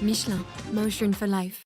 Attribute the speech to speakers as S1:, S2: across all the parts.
S1: Michelin, Motion for Life.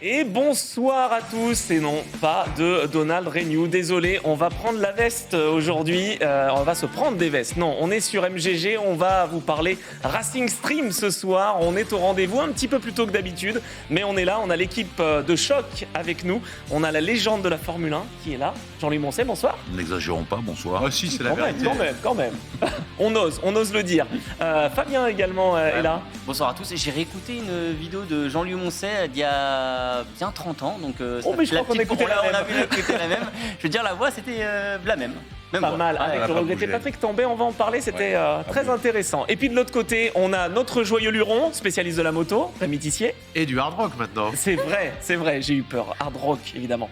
S2: Et bonsoir à tous, et non pas de Donald Renew, désolé, on va prendre la veste aujourd'hui, on va se prendre des vestes, non, on est sur MGG, on va vous parler Racing Stream ce soir, on est au rendez-vous un petit peu plus tôt que d'habitude, mais on est là, on a l'équipe de choc avec nous, on a la légende de la Formule 1 qui est là, Jean-Louis Moncey, bonsoir.
S3: N'exagérons pas, bonsoir.
S4: Ah si, c'est la vérité.
S2: Quand même, on ose le dire. Fabien également est là.
S5: Bonsoir à tous, et j'ai réécouté une vidéo de Jean-Louis Moncey d'il y a bien 30 ans, donc
S2: mais je crois qu'on écoutait la même.
S5: On a vu écouter la même. Je veux dire, la voix c'était la même. Même
S2: Pas
S5: voix.
S2: mal, avec le regretté Patrick Tambay, on va en parler, c'était très intéressant. Et puis de l'autre côté, on a notre joyeux luron, spécialiste de la moto, Rémi Tissier.
S4: Et du hard rock maintenant.
S2: C'est vrai, j'ai eu peur. Hard rock, évidemment.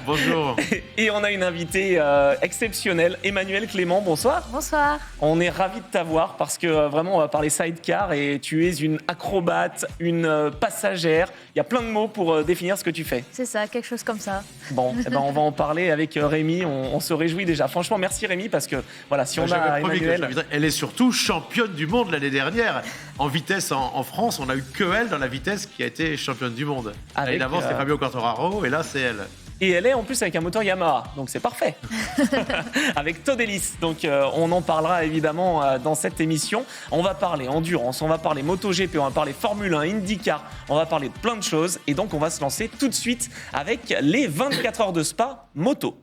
S4: Bonjour.
S2: Et on a une invitée exceptionnelle, Emmanuel Clément, bonsoir.
S6: Bonsoir.
S2: On est ravis de t'avoir parce que vraiment, on va parler sidecar et tu es une acrobate, une passagère. Il y a plein de mots pour définir ce que tu fais.
S6: C'est ça, quelque chose comme ça.
S2: Bon, eh ben on va en parler avec Rémi, on se réjouit déjà. Franchement, merci Rémi, parce que voilà, si on a
S4: J'avais promis que je
S2: Emmanuel...
S4: l'inviterais. Elle est surtout championne du monde l'année dernière. En vitesse en France, on n'a eu que elle dans la vitesse qui a été championne du monde.
S2: Avec,
S4: L'année d'avant, c'était Fabio Quartararo, et là, c'est elle.
S2: Et elle est en plus avec un moteur Yamaha, donc c'est parfait. Avec Todd Ellis, donc on en parlera évidemment dans cette émission. On va parler endurance, on va parler MotoGP, on va parler Formule 1, IndyCar, on va parler de plein de choses. Et donc on va se lancer tout de suite avec les 24 heures de Spa moto.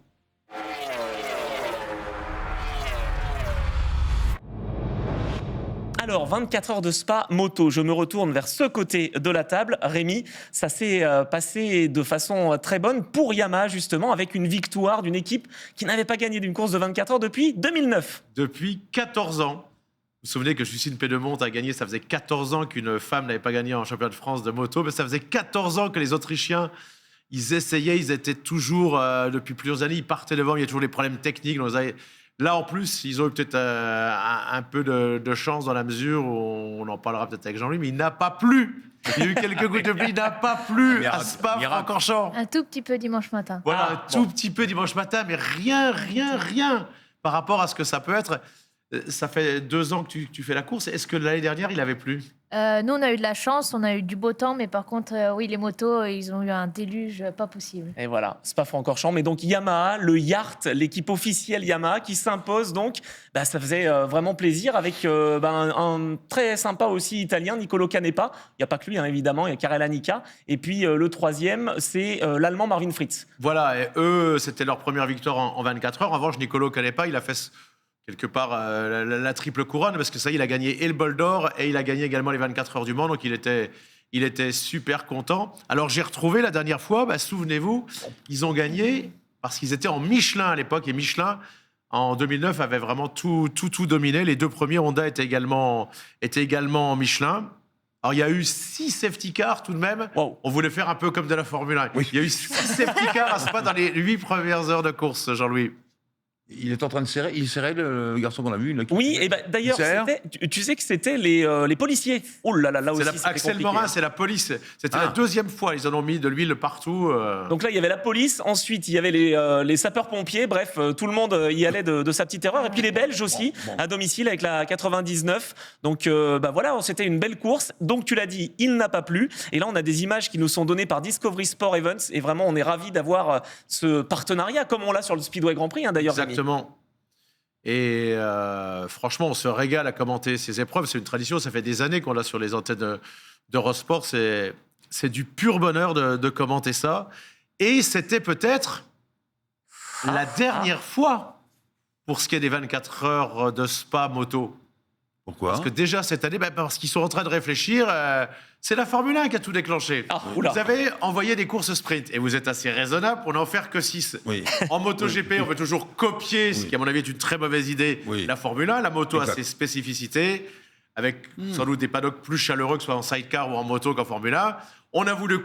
S2: Alors, 24 heures de Spa moto, je me retourne vers ce côté de la table. Rémi, ça s'est passé de façon très bonne pour Yamaha, justement, avec une victoire d'une équipe qui n'avait pas gagné d'une course de 24 heures depuis 2009.
S4: Depuis 14 ans. Vous vous souvenez que Justine Pedemonte a gagné, ça faisait 14 ans qu'une femme n'avait pas gagné en championnat de France de moto, mais ça faisait 14 ans que les Autrichiens, ils essayaient, ils étaient toujours, depuis plusieurs années, ils partaient devant, il y a toujours des problèmes techniques. Là, en plus, ils ont eu peut-être un peu de chance dans la mesure où on en parlera peut-être avec Jean-Louis, mais il n'a pas plu. Il y a eu quelques gouttes de pluie, il n'a pas plu à Spa-Francorchamps.
S6: Un tout petit peu dimanche matin.
S4: Voilà, un tout
S2: bon.
S4: petit peu dimanche matin, mais rien par rapport à ce que ça peut être. Ça fait 2 ans que tu fais la course. Est-ce que l'année dernière, il avait plu ?
S6: Nous, on a eu de la chance, on a eu du beau temps, mais par contre, oui, les motos, ils ont eu un déluge pas possible.
S2: Et voilà, Spa-Francorchamps. Mais donc Yamaha, le Yart, l'équipe officielle Yamaha qui s'impose donc. Ça faisait vraiment plaisir avec un très sympa aussi italien, Nicolo Canepa. Il n'y a pas que lui, évidemment, il y a Karel Anika. Et puis le troisième, c'est l'Allemand Marvin Fritz.
S4: Voilà, et eux, c'était leur première victoire en 24 heures. En revanche, Nicolo Canepa, il a fait quelque part la triple couronne, parce que ça, il a gagné et le bol d'or, et il a gagné également les 24 heures du Mans, donc il était super content. Alors j'ai retrouvé la dernière fois, souvenez-vous, ils ont gagné parce qu'ils étaient en Michelin à l'époque, et Michelin, en 2009, avait vraiment tout dominé. Les 2 premiers, Honda étaient également en Michelin. Alors, il y a eu 6 safety cars tout de même.
S2: Wow.
S4: On voulait faire un peu comme de la Formule 1. Oui. Il y a eu 6 safety cars à Spa dans les 8 premières heures de course, Jean-Louis.
S3: Il est en train de serrer. Il serrait le garçon qu'on a vu. Là,
S2: Oui, et d'ailleurs, tu sais que c'était les policiers. Oh là là, là aussi, c'était
S4: Axel
S2: compliqué.
S4: Morin, c'est la police. C'était la 2e fois. Ils en ont mis de l'huile partout.
S2: Donc là, il y avait la police, ensuite, il y avait les sapeurs-pompiers, bref, tout le monde y allait de sa petite erreur. Et puis les Belges aussi, à domicile, avec la 99. Donc voilà, c'était une belle course. Donc tu l'as dit, il n'a pas plu. Et là, on a des images qui nous sont données par Discovery Sport Events. Et vraiment, on est ravis d'avoir ce partenariat, comme on l'a sur le Speedway Grand Prix, d'ailleurs.
S4: Exactement. Et franchement, on se régale à commenter ces épreuves. C'est une tradition, ça fait des années qu'on l'a sur les antennes d'Eurosport. C'est du pur bonheur de commenter ça. Et c'était peut-être la dernière fois pour ce qui est des 24 heures de Spa moto.
S3: Pourquoi ?
S4: Parce que déjà cette année, parce qu'ils sont en train de réfléchir, c'est la Formule 1 qui a tout déclenché. Vous avez envoyé des courses sprint et vous êtes assez raisonnable pour n'en faire que 6.
S3: Oui.
S4: En MotoGP, on veut toujours copier, ce qui à mon avis est une très mauvaise idée, la Formule 1. La moto a ses spécificités, avec sans doute des paddocks plus chaleureux que ce soit en sidecar ou en moto qu'en Formule 1. On a voulu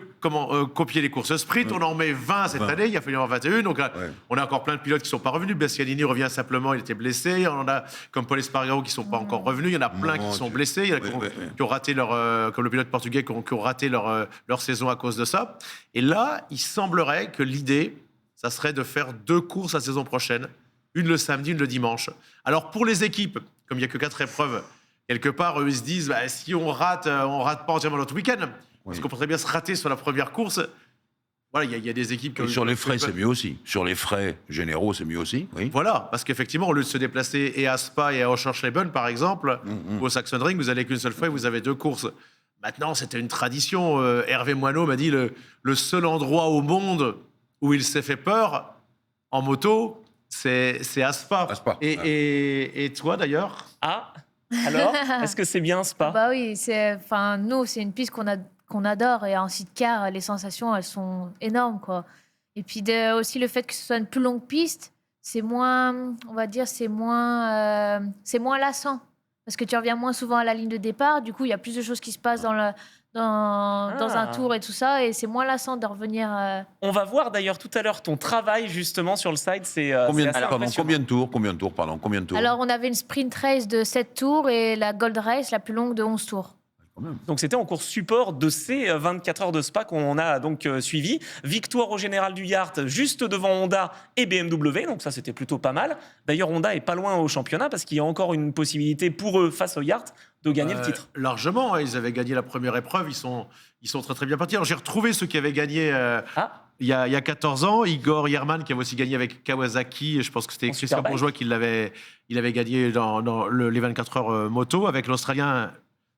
S4: copier les courses sprint, on en met 20 cette année, il a fallu en avoir 21. Donc là, on a encore plein de pilotes qui ne sont pas revenus. Bastianini revient simplement, il était blessé. On en a comme Paul Espargaro qui ne sont pas encore revenus. Il y en a plein qui sont blessés. Il y en a qui ont raté comme le pilote portugais, qui ont raté leur saison à cause de ça. Et là, il semblerait que l'idée, ça serait de faire 2 courses la saison prochaine. Une le samedi, une le dimanche. Alors pour les équipes, comme il n'y a que 4 épreuves, quelque part, eux, ils se disent, si on rate pas entièrement notre week-end. Parce qu'on pourrait bien se rater sur la première course. Voilà, il y a des équipes qui...
S3: Et sur les frais, c'est mieux aussi. Sur les frais généraux, c'est mieux aussi. Oui.
S4: Voilà, parce qu'effectivement, au lieu de se déplacer et à Spa et à Oschersleben, par exemple, ou au Sachsenring, vous allez qu'une seule fois et vous avez 2 courses. Maintenant, c'était une tradition. Hervé Moineau m'a dit le seul endroit au monde où il s'est fait peur en moto, c'est à Spa.
S3: À Spa.
S4: Et toi, d'ailleurs?
S2: Ah, alors, est-ce que c'est bien Spa?
S6: Bah oui, nous, c'est une piste qu'on adore. Et en sidecar, les sensations, elles sont énormes, quoi. Et puis aussi le fait que ce soit une plus longue piste, c'est moins, on va dire, c'est moins lassant. Parce que tu reviens moins souvent à la ligne de départ. Du coup, il y a plus de choses qui se passent dans un tour et tout ça. Et c'est moins lassant de revenir.
S2: On va voir d'ailleurs tout à l'heure ton travail justement sur le side.
S3: Combien de tours?
S6: Alors, on avait une sprint race de 7 tours et la Gold Race, la plus longue, de 11 tours.
S2: Donc c'était en course support de ces 24 heures de Spa qu'on a donc suivi. Victoire au général du Yard juste devant Honda et BMW, donc ça c'était plutôt pas mal. D'ailleurs Honda est pas loin au championnat parce qu'il y a encore une possibilité pour eux face au Yard de gagner le titre.
S4: Largement, ils avaient gagné la première épreuve, ils sont très très bien partis. Alors j'ai retrouvé ceux qui avaient gagné il y a 14 ans, Igor Yerman qui avait aussi gagné avec Kawasaki, je pense que c'était Christian Bourgeois qui l'avait gagné dans les 24 heures moto avec l'Australien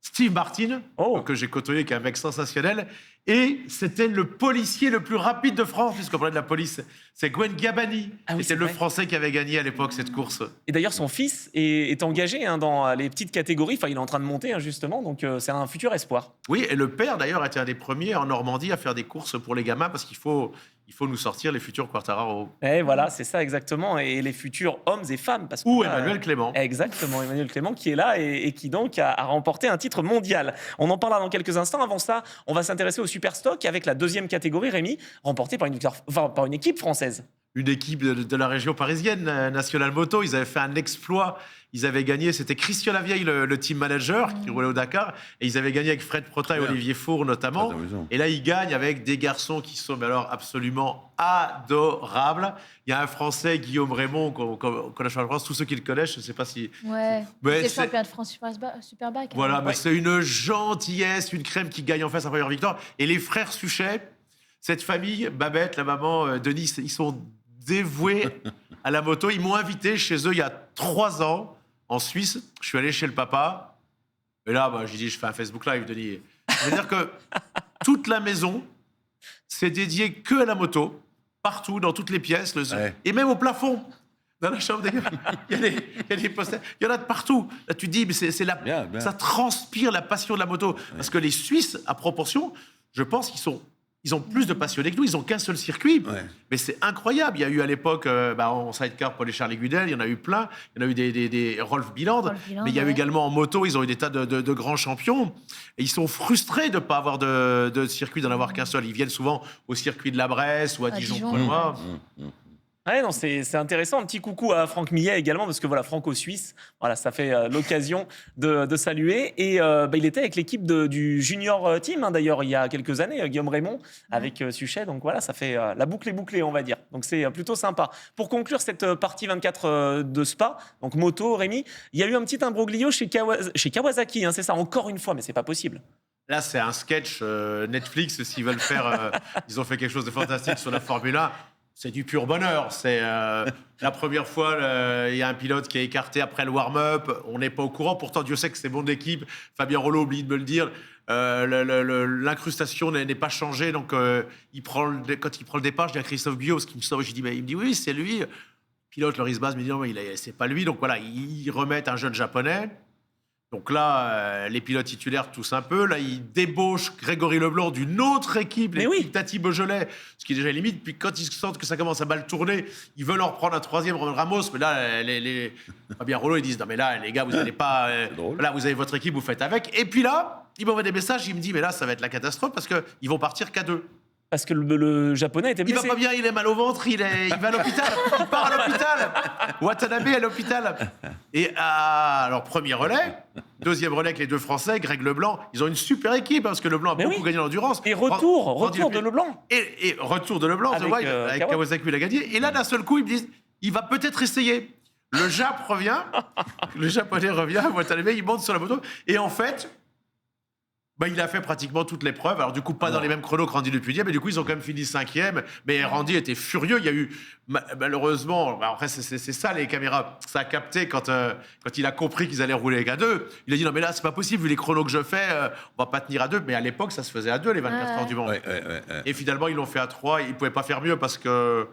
S4: Steve Martin, que j'ai côtoyé, qui est un mec sensationnel. Et c'était le policier le plus rapide de France, puisqu'on parlait de la police. C'est Gwen Gabani. C'était le Français qui avait gagné à l'époque cette course.
S2: Et d'ailleurs, son fils est engagé dans les petites catégories. Enfin, il est en train de monter, justement. Donc, c'est un futur espoir.
S4: Oui, et le père, d'ailleurs, était un des premiers en Normandie à faire des courses pour les gamins, parce qu'il faut nous sortir les futurs Quartararo.
S2: Et voilà, c'est ça exactement. Et les futurs hommes et femmes.
S4: Ou Emmanuel Clément.
S2: Exactement, Emmanuel Clément qui est là et qui donc a remporté un titre mondial. On en parlera dans quelques instants. Avant ça, on va s'intéresser au Superstock avec la 2e catégorie, Rémi, remportée par une équipe française.
S4: Une équipe de la région parisienne, National Moto. Ils avaient fait un exploit. Ils avaient gagné, c'était Christian Lavieille, le team manager, qui roulait au Dakar. Et ils avaient gagné avec Fred Prota et Olivier Four, notamment. Et là, ils gagnent avec des garçons qui sont alors absolument adorables. Il y a un Français, Guillaume Raymond, qu'on connaît en France. Tous ceux qui le connaissent, je ne sais pas si...
S6: Ouais, c'est champion de France Superbike.
S4: Voilà, mais c'est une gentillesse, une crème qui gagne en face sa première victoire. Et les frères Suchet, cette famille, Babette, la maman, Denis, ils sont dévoués à la moto. Ils m'ont invité chez eux il y a 3 ans, en Suisse. Je suis allé chez le papa. Et là, j'ai dit, je fais un Facebook Live, Denis. Ça veut dire que toute la maison, c'est dédié que à la moto, partout, dans toutes les pièces, et même au plafond. Dans la chambre des gars, il y a des posters. Il y en a de partout. Là, tu te dis, mais ça transpire la passion de la moto. Parce que les Suisses, à proportion, je pense ils ont plus de passionnés que nous. Ils n'ont qu'un seul circuit. Mais c'est incroyable. Il y a eu à l'époque, en sidecar, Paul et Charlie Gudel, il y en a eu plein. Il y en a eu des Rolf Biland. Mais il y a eu également en moto, ils ont eu des tas de grands champions. Et ils sont frustrés de ne pas avoir de circuit, d'en avoir qu'un seul. Ils viennent souvent au circuit de la Bresse ou à Dijon.
S2: Ouais, non, c'est intéressant. Un petit coucou à Franck Millet également, parce que voilà, franco-suisse, voilà, ça fait l'occasion de saluer. Et il était avec l'équipe du junior team, d'ailleurs, il y a quelques années, Guillaume Raymond, avec Suchet. Donc voilà, ça fait la boucle est bouclée, on va dire. Donc c'est plutôt sympa. Pour conclure cette partie 24 de Spa, donc moto, Rémi, il y a eu un petit imbroglio chez Kawasaki, c'est ça, encore une fois, mais c'est pas possible.
S4: Là, c'est un sketch Netflix, s'ils veulent faire... ils ont fait quelque chose de fantastique sur la Formule 1. C'est du pur bonheur. C'est la première fois, il y a un pilote qui est écarté après le warm-up. On n'est pas au courant. Pourtant, Dieu sait que c'est bon d'équipe. Fabien Rollo oublie de me le dire. L'incrustation n'est pas changée. Donc, quand il prend le départ, je dis à Christophe Guyot, ce qui me sort, il me dit oui, c'est lui. Le pilote, Loris Baz, me dit non, c'est pas lui. Donc voilà, ils remettent un jeune japonais. Donc là, les pilotes titulaires toussent un peu. Là, ils débauchent Grégory Leblanc d'une autre équipe,
S2: Mais
S4: l'équipe
S2: oui.
S4: Tati Beaujolais, ce qui est déjà limite. Puis quand ils sentent que ça commence à mal tourner, ils veulent en reprendre un troisième, Romain Ramos. Mais là, Fabien Rollo, ils disent non mais là, les gars, vous n'allez pas. Là, vous avez votre équipe, vous faites avec. Et puis là, il m'envoie des messages, il me dit mais là, ça va être la catastrophe parce que ils vont partir qu'à deux.
S2: Parce que le japonais était
S4: Il
S2: blessé.
S4: va pas bien, il est mal au ventre, il va à l'hôpital, il part à l'hôpital. Watanabe à l'hôpital. Et alors, premier relais, deuxième relais avec les deux Français, Greg Leblanc, ils ont une super équipe, parce que Leblanc a
S2: Mais
S4: beaucoup
S2: oui.
S4: gagné en endurance.
S2: Et retour
S4: Randy
S2: de
S4: Lepine-
S2: Leblanc.
S4: Et retour de Leblanc,
S2: Avec,
S4: avec Kawasaki, il a gagné. Et là, d'un seul coup, ils me disent, il va peut-être essayer. Le Jap revient, le Japonais revient, Watanabe, il monte sur la moto. Et en fait, il a fait pratiquement toutes les preuves. Alors, du coup, pas dans les mêmes chronos que Randy Lepudier, mais du coup, ils ont quand même fini 5e. Mais Randy était furieux. Il y a eu, malheureusement, après, c'est ça, les caméras. Ça a capté quand il a compris qu'ils allaient rouler à deux. Il a dit, non, mais là, c'est pas possible, vu les chronos que je fais, on va pas tenir à deux. Mais à l'époque, ça se faisait à deux, les 24 heures du Mans.
S3: Ouais.
S4: Et finalement, ils l'ont fait à 3. Ils pouvaient pas faire mieux parce que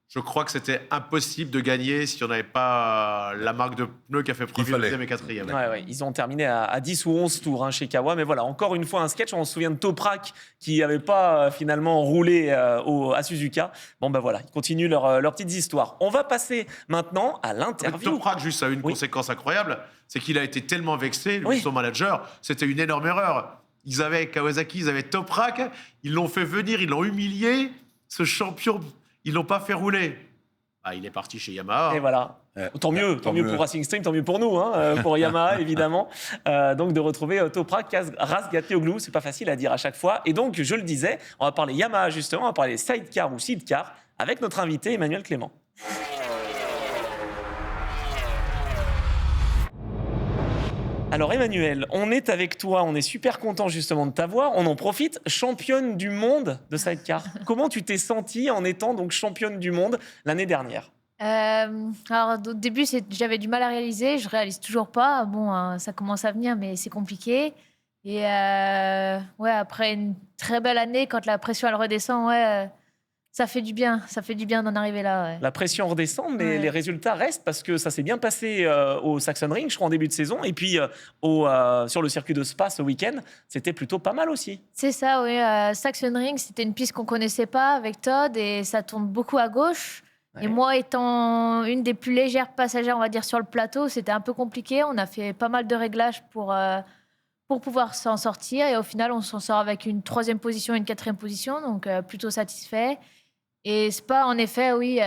S4: je crois que c'était impossible de gagner si on n'avait pas la marque de pneus qui a fait premier,
S3: fallait.
S4: deuxième et quatrième.
S2: Ouais, ils ont terminé à 10 ou 11 tours chez Kawa. Mais voilà, encore une fois, un sketch. On se souvient de Toprak qui n'avait pas finalement roulé à Suzuka. Bon, ben voilà, ils continuent leurs petites histoires. On va passer maintenant à l'interview.
S4: Toprak, juste, ça a eu une conséquence incroyable, c'est qu'il a été tellement vexé, lui,
S2: Oui.
S4: son manager, c'était une énorme erreur. Ils avaient Kawasaki, ils avaient Toprak, ils l'ont fait venir, ils l'ont humilié, ce champion, ils l'ont pas fait rouler. Il est parti chez Yamaha.
S2: Et voilà. Tant mieux pour Racing Stream, tant mieux pour nous, pour Yamaha évidemment. Donc de retrouver Toprak Razgatlioglu, c'est pas facile à dire à chaque fois. Et donc je le disais, on va parler Yamaha justement, on va parler sidecar ou seedcar avec notre invité Emmanuel Clément. Alors Emmanuel, on est avec toi, on est super content justement de t'avoir. On en profite, championne du monde de sidecar. Comment tu t'es sentie en étant donc championne du monde l'année dernière?
S6: Alors, au début, j'avais du mal à réaliser. Je réalise toujours pas. Bon, ça commence à venir, mais c'est compliqué. Et ouais, après une très belle année, quand la pression elle redescend, ouais, ça fait du bien. Ça fait du bien d'en arriver là. Ouais.
S2: La pression redescend, mais
S6: Ouais.
S2: les résultats restent parce que ça s'est bien passé au Saxon Ring, je crois, en début de saison. Et puis sur le circuit de Spa ce week-end, c'était plutôt pas mal aussi.
S6: C'est ça, oui. Saxon Ring, c'était une piste qu'on connaissait pas avec Todd et ça tourne beaucoup à gauche.
S2: Ouais.
S6: Et moi, étant une des plus légères passagères, on va dire, sur le plateau, c'était un peu compliqué. On a fait pas mal de réglages pour pouvoir s'en sortir. Et au final, on s'en sort avec une 3e position et une 4e position, donc plutôt satisfait. Et Spa, en effet, oui,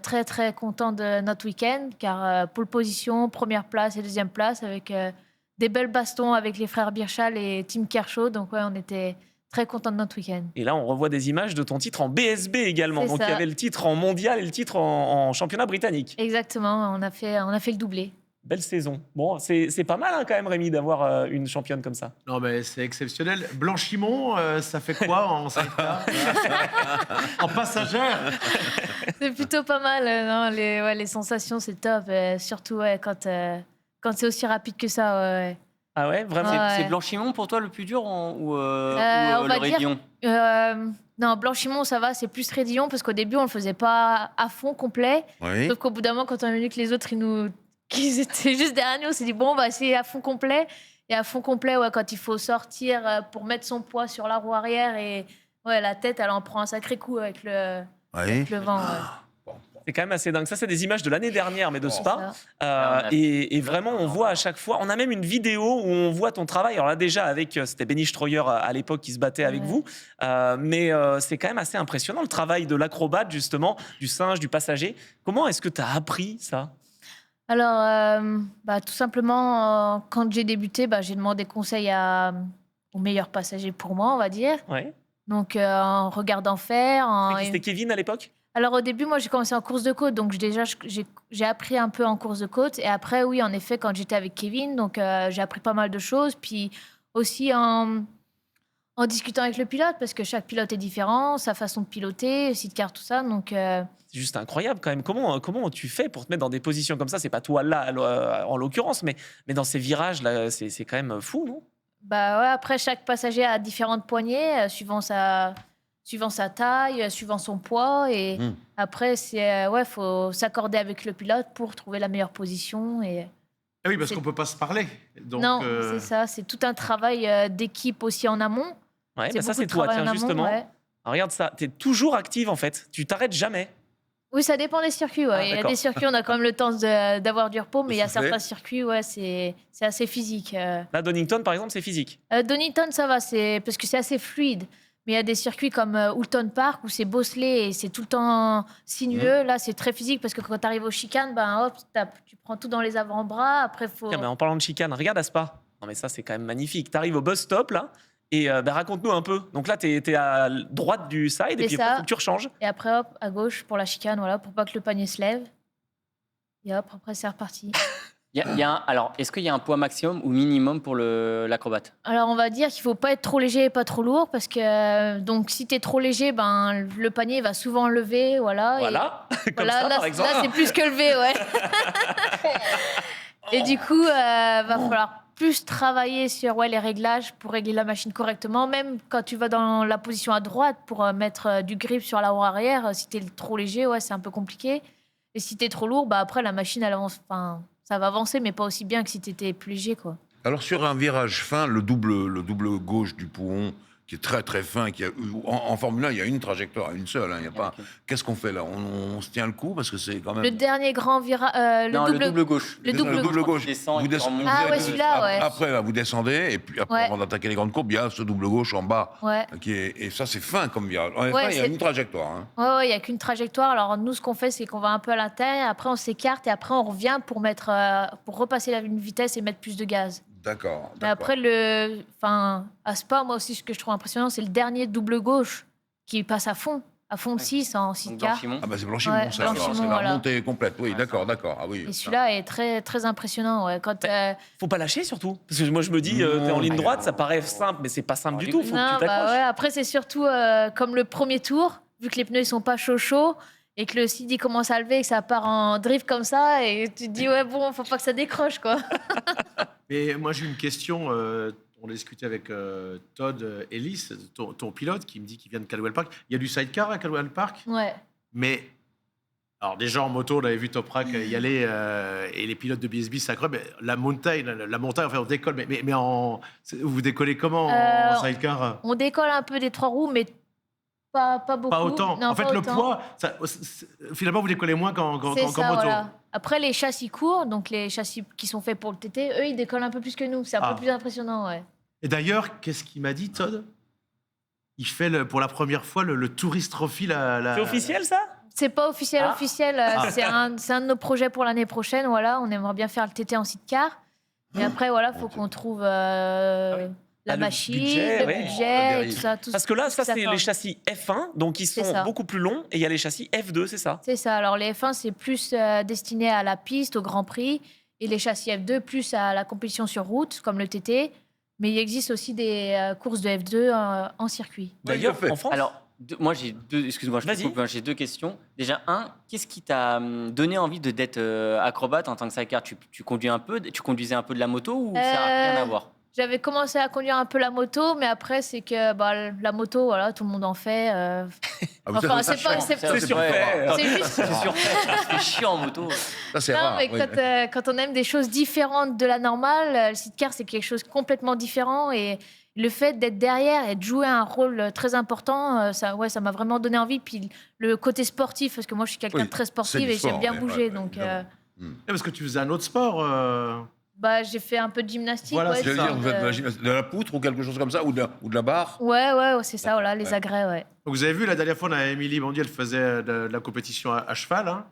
S6: très, très content de notre week-end, car pole position, 1re place et 2e place, avec des belles bastons avec les frères Birchal et Tim Kershaw. Donc, ouais, on était très content de notre week-end.
S2: Et là, on revoit des images de ton titre en BSB également.
S6: C'est
S2: Donc
S6: ça.
S2: il y avait le titre en mondial et le titre en championnat britannique.
S6: Exactement, on a fait le doublé.
S2: Belle saison. Bon, c'est pas mal quand même, Rémi, d'avoir une championne comme ça.
S4: Non, mais c'est exceptionnel. Blanchimont, ça fait quoi en sidecar? En passagère?
S6: C'est plutôt pas mal, non, les sensations, c'est top. Surtout ouais, quand c'est aussi rapide que ça. Ouais.
S2: Ah ouais, vraiment.
S6: Ouais.
S5: C'est Blanchimont pour toi le plus dur ou
S6: on
S5: le
S6: va dire-
S5: Rédillon?
S6: Non, Blanchimont, ça va, c'est plus Rédillon, parce qu'au début, on le faisait pas à fond, complet.
S3: Oui.
S6: Sauf qu'au bout d'un moment, quand on a vu que les autres, qu'ils étaient juste derrière nous, on s'est dit, bon, on va essayer à fond complet. Et à fond complet, ouais, quand il faut sortir pour mettre son poids sur la roue arrière, et ouais, la tête, elle en prend un sacré coup avec le vent. Ouais.
S2: C'est quand même assez dingue. Ça, c'est des images de l'année dernière, mais de Spa.
S6: Ça.
S2: Et vraiment, on voit à chaque fois. On a même une vidéo où on voit ton travail. Alors là, déjà, c'était Benny Stroyer à l'époque qui se battait avec
S6: Ouais.
S2: vous. Mais c'est quand même assez impressionnant le travail de l'acrobate, justement, du singe, du passager. Comment est-ce que tu as appris ça?
S6: Alors, tout simplement, quand j'ai débuté, j'ai demandé conseil au meilleur passager pour moi, on va dire.
S2: Ouais.
S6: Donc, en regardant faire.
S2: C'était Kevin à l'époque?
S6: Alors, au début, moi, j'ai commencé en course de côte. Donc, j'ai appris un peu en course de côte. Et après, oui, en effet, quand j'étais avec Kevin, donc, j'ai appris pas mal de choses. Puis aussi en discutant avec le pilote, parce que chaque pilote est différent, sa façon de piloter, sidecar, tout ça. Donc,
S2: C'est juste incroyable quand même. Comment tu fais pour te mettre dans des positions comme ça? C'est pas toi là, en l'occurrence, mais dans ces virages-là, c'est quand même fou, non?
S6: ouais, après, chaque passager a différentes poignées, suivant sa taille, suivant son poids. Et après, faut s'accorder avec le pilote pour trouver la meilleure position. Et
S4: Ah oui, parce
S6: C'est-
S4: qu'on peut pas se parler. Donc,
S6: Non, c'est ça. C'est tout un travail d'équipe aussi en amont.
S2: Ouais, bah ça,
S6: beaucoup
S2: c'est
S6: de
S2: toi,
S6: travail
S2: tiens,
S6: en amont,
S2: justement.
S6: ouais.
S2: Alors, regarde ça, tu es toujours active, en fait. Tu t'arrêtes jamais.
S6: Oui, ça dépend des circuits. Ouais.
S2: Ah,
S6: Il y a
S2: d'accord.
S6: des circuits, on a quand même le temps d'avoir du repos, mais il y a
S3: souffler.
S6: certains circuits, ouais, c'est assez physique.
S2: Là, Donington, par exemple, c'est physique.
S6: Donington, ça va, parce que c'est assez fluide. Mais il y a des circuits comme Houlton Park où c'est bosselé et c'est tout le temps sinueux. Là, c'est très physique parce que quand tu arrives aux chicanes, ben, hop, tu prends tout dans les avant-bras. Après, faut.
S2: Tiens, bah, en parlant de chicane, regarde à Spa. Non, mais ça, c'est quand même magnifique. Tu arrives au bus stop, là, et bah, raconte-nous un peu. Donc là, tu es à droite du side, et
S6: C'est
S2: puis
S6: ça.
S2: après, faut que tu rechanges.
S6: Et après, hop, à gauche pour la chicane, voilà, pour pas que le panier se lève. Et hop, après, c'est reparti.
S5: Alors, est-ce qu'il y a un poids maximum ou minimum pour l'acrobate?
S6: Alors, on va dire qu'il faut pas être trop léger et pas trop lourd parce que donc si tu es trop léger, ben le panier va souvent lever, voilà. Et
S2: Voilà, comme
S6: voilà,
S2: ça,
S6: là,
S2: par exemple.
S6: là, c'est plus que levé, ouais. Et du coup, va falloir plus travailler sur les réglages pour régler la machine correctement. Même quand tu vas dans la position à droite pour mettre du grip sur la roue arrière, si tu es trop léger, c'est un peu compliqué. Et si tu es trop lourd, bah après la machine elle avance. Enfin, ça va avancer, mais pas aussi bien que si tu étais plus léger, quoi.
S3: Alors sur un virage fin, le double gauche du pouhon, qui est très très fin, en Formule 1, il y a une trajectoire, une seule. Il y a pas.
S5: Ok.
S3: Qu'est-ce qu'on fait là, on se tient le coup parce que c'est quand même.
S6: Le dernier grand virage,
S5: Non, le double gauche.
S6: le double
S3: gauche.
S5: Tu descends et
S3: Vous
S5: tu
S3: descendez-
S5: remontes.
S6: Ah
S3: vous
S6: ouais,
S3: êtes-
S6: celui-là, ouais.
S3: Après, là, vous descendez et puis après,
S6: Ouais.
S3: avant d'attaquer les grandes courbes, il y a ce double gauche en bas.
S6: Ouais.
S3: Et ça, c'est fin comme virage. En
S6: Ouais,
S3: effet, il y a
S6: c'est-
S3: une trajectoire. Hein.
S6: Ouais, il n'y a qu'une trajectoire. Alors, nous, ce qu'on fait, c'est qu'on va un peu à l'intérieur, après, on s'écarte et après, on revient pour repasser une vitesse et mettre plus de gaz.
S3: D'accord.
S6: Mais après, à Spa, moi aussi, ce que je trouve impressionnant, c'est le dernier double gauche qui passe à fond de 6 en 6
S5: Donc,
S6: quarts.
S5: Blanchimont.
S3: Ah bah c'est Blanchimont,
S6: Ouais,
S3: ça. alors,
S6: Blanchimont,
S3: c'est la
S6: voilà.
S3: remontée complète. Oui,
S5: Ouais,
S3: d'accord,
S5: ça.
S3: d'accord. Ah oui.
S6: Et celui-là est très, très impressionnant. Ouais. Quand,
S2: Faut pas lâcher, surtout. Parce que moi, je me dis, t'es en ligne droite, ça paraît simple, mais c'est pas simple du tout. Faut que
S6: non,
S2: tu t'accroches.
S6: ouais, après, c'est surtout comme le premier tour, vu que les pneus ils sont pas chauds et que le CD commence à lever et que ça part en drift comme ça, et tu te dis, ouais, bon, faut pas que ça décroche, quoi.
S4: Mais moi, j'ai une question. On a discuté avec Todd Ellis, ton pilote, qui me dit qu'il vient de Caldwell Park. Il y a du sidecar à Caldwell Park,
S6: Ouais.
S4: mais alors déjà en moto, on avait vu Toprak y aller et les pilotes de BSB s'accrochent. Mais la montagne, enfin on décolle. Vous décollez comment en sidecar?
S6: On décolle un peu des 3 roues, mais pas beaucoup.
S4: Pas autant.
S6: Non,
S4: En fait,
S6: pas
S4: le
S6: autant.
S4: poids, finalement, vous décollez moins qu'en
S6: C'est ça,
S4: moto.
S6: voilà. Après, les châssis courts, donc les châssis qui sont faits pour le TT, eux, ils décollent un peu plus que nous. C'est un
S4: Ah.
S6: peu plus impressionnant, ouais.
S4: Et d'ailleurs, qu'est-ce qu'il m'a dit, Todd? Il fait pour la première fois le Tourist Trophy.
S2: C'est officiel, ça?
S6: C'est pas officiel,
S2: Ah.
S6: officiel.
S4: Ah.
S6: C'est un de nos projets pour l'année prochaine. Voilà, on aimerait bien faire le TT en sidecar. Et après, voilà, faut qu'on trouve la
S2: le
S6: machine,
S2: budget,
S6: le
S2: ouais.
S6: budget,
S3: Le
S6: tout ça. Tout
S2: Parce que là,
S6: tout
S2: ça,
S6: ça
S2: c'est
S6: part.
S2: les châssis F1, donc ils
S6: C'est
S2: sont
S6: ça.
S2: beaucoup plus longs, et il y a les châssis F2, c'est ça?
S6: C'est ça. Alors, les F1, c'est plus destiné à la piste, au Grand Prix. Et les châssis F2, plus à la compétition sur route, comme le TT. Mais il existe aussi des courses de F2 en circuit.
S2: D'ailleurs,
S3: tout à fait.
S2: en France,
S5: Alors, moi j'ai deux. Excuse-moi, je te
S2: Vas-y.
S5: coupe, j'ai deux questions. Déjà, qu'est-ce qui t'a donné envie d'être acrobate en tant que sidecar? Tu conduisais un peu de la moto ou ça n'a rien à voir?
S6: J'avais commencé à conduire un peu la moto, mais après, c'est que la moto, voilà, tout le monde en fait.
S3: Ah, vous
S6: Enfin,
S3: savez,
S6: c'est pas.
S2: c'est surfait.
S6: C'est juste.
S5: C'est sûr, c'est chiant en moto.
S3: ça, c'est
S6: Non,
S3: rare.
S6: mais
S3: oui.
S6: quand on aime des choses différentes de la normale, le sidecar, c'est quelque chose de complètement différent. Et le fait d'être derrière et de jouer un rôle très important, ça m'a vraiment donné envie. Puis le côté sportif, parce que moi, je suis quelqu'un
S3: Oui,
S6: de très
S3: c'est
S6: sportif
S3: du
S6: et j'aime
S3: sport,
S6: bien
S3: ouais,
S6: bouger.
S3: ouais,
S6: Donc,
S3: évidemment.
S4: Parce que tu faisais un autre sport.
S6: j'ai fait un peu de gymnastique.
S4: Voilà,
S6: ouais,
S4: c'est
S3: Je veux
S4: ça.
S3: dire, vous faites de la poutre ou quelque chose comme ça, ou de la barre.
S6: Ouais, c'est ça, voilà, les agrès, ouais.
S4: Donc, vous avez vu, la dernière fois, on a Émilie Bondier, elle faisait de la compétition à cheval. Hein.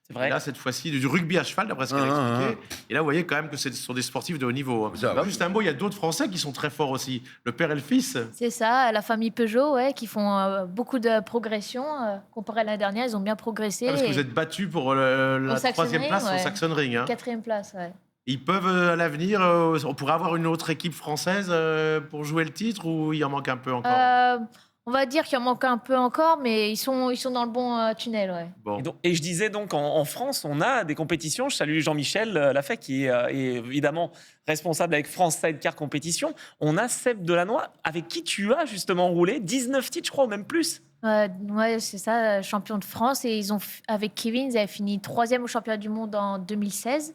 S2: C'est
S4: Et
S2: vrai.
S4: là, cette fois-ci, du rugby à cheval, d'après ce qu'elle a
S3: Ah,
S4: expliqué. Et là, vous voyez quand même que ce sont des sportifs de haut niveau. Hein.
S3: Ça,
S4: Juste un mot, il y a d'autres Français qui sont très forts aussi. Le père et le fils.
S6: C'est ça, la famille Peugeot, ouais, qui font beaucoup de progression. Comparé à l'année dernière, ils ont bien progressé.
S4: Ah, parce que
S6: et
S4: vous êtes battus pour la
S6: Saxon
S4: troisième
S6: Ring,
S4: place au
S6: ouais.
S4: Saxon Ring. Hein.
S6: 4e place, ouais.
S4: Ils peuvent, à l'avenir, on pourrait avoir une autre équipe française pour jouer le titre ou il en manque un peu encore?
S6: On va dire qu'il en manque un peu encore, mais ils sont dans le bon tunnel, ouais.
S4: Bon.
S2: Et je disais donc, en France, on a des compétitions. Je salue Jean-Michel Lafay, qui est évidemment responsable avec France Sidecar Compétition. On a Seb Delannoy, avec qui tu as justement roulé 19 titres, je crois, ou même plus.
S6: Ouais, c'est ça, champion de France. Et avec Kevin, ils avaient fini 3e au championnat du monde en 2016.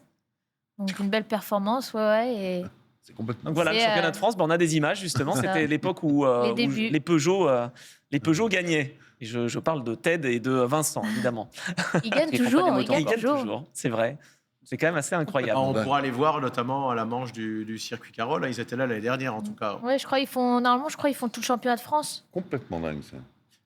S6: Donc une belle performance, ouais. Et
S3: C'est complètement.
S2: Donc voilà, le
S6: C'est,
S2: championnat de France, on a des images justement.
S6: ça.
S2: C'était l'époque où,
S6: Les
S2: où
S6: débuts.
S2: les Peugeot gagnaient. Et je parle de Ted et de Vincent, évidemment.
S6: il gagne
S5: Ils font pas
S6: toujours,
S5: des
S6: il
S5: motos
S6: gagne
S2: Ils gagnent
S6: toujours.
S2: toujours, c'est vrai. C'est quand même assez incroyable.
S4: On
S3: Ouais.
S4: pourra les voir notamment à la manche du circuit Carole. Là, ils étaient là l'année dernière, en tout cas.
S6: Ouais, je crois qu'ils font tout le championnat de France.
S3: Complètement dingue, ça.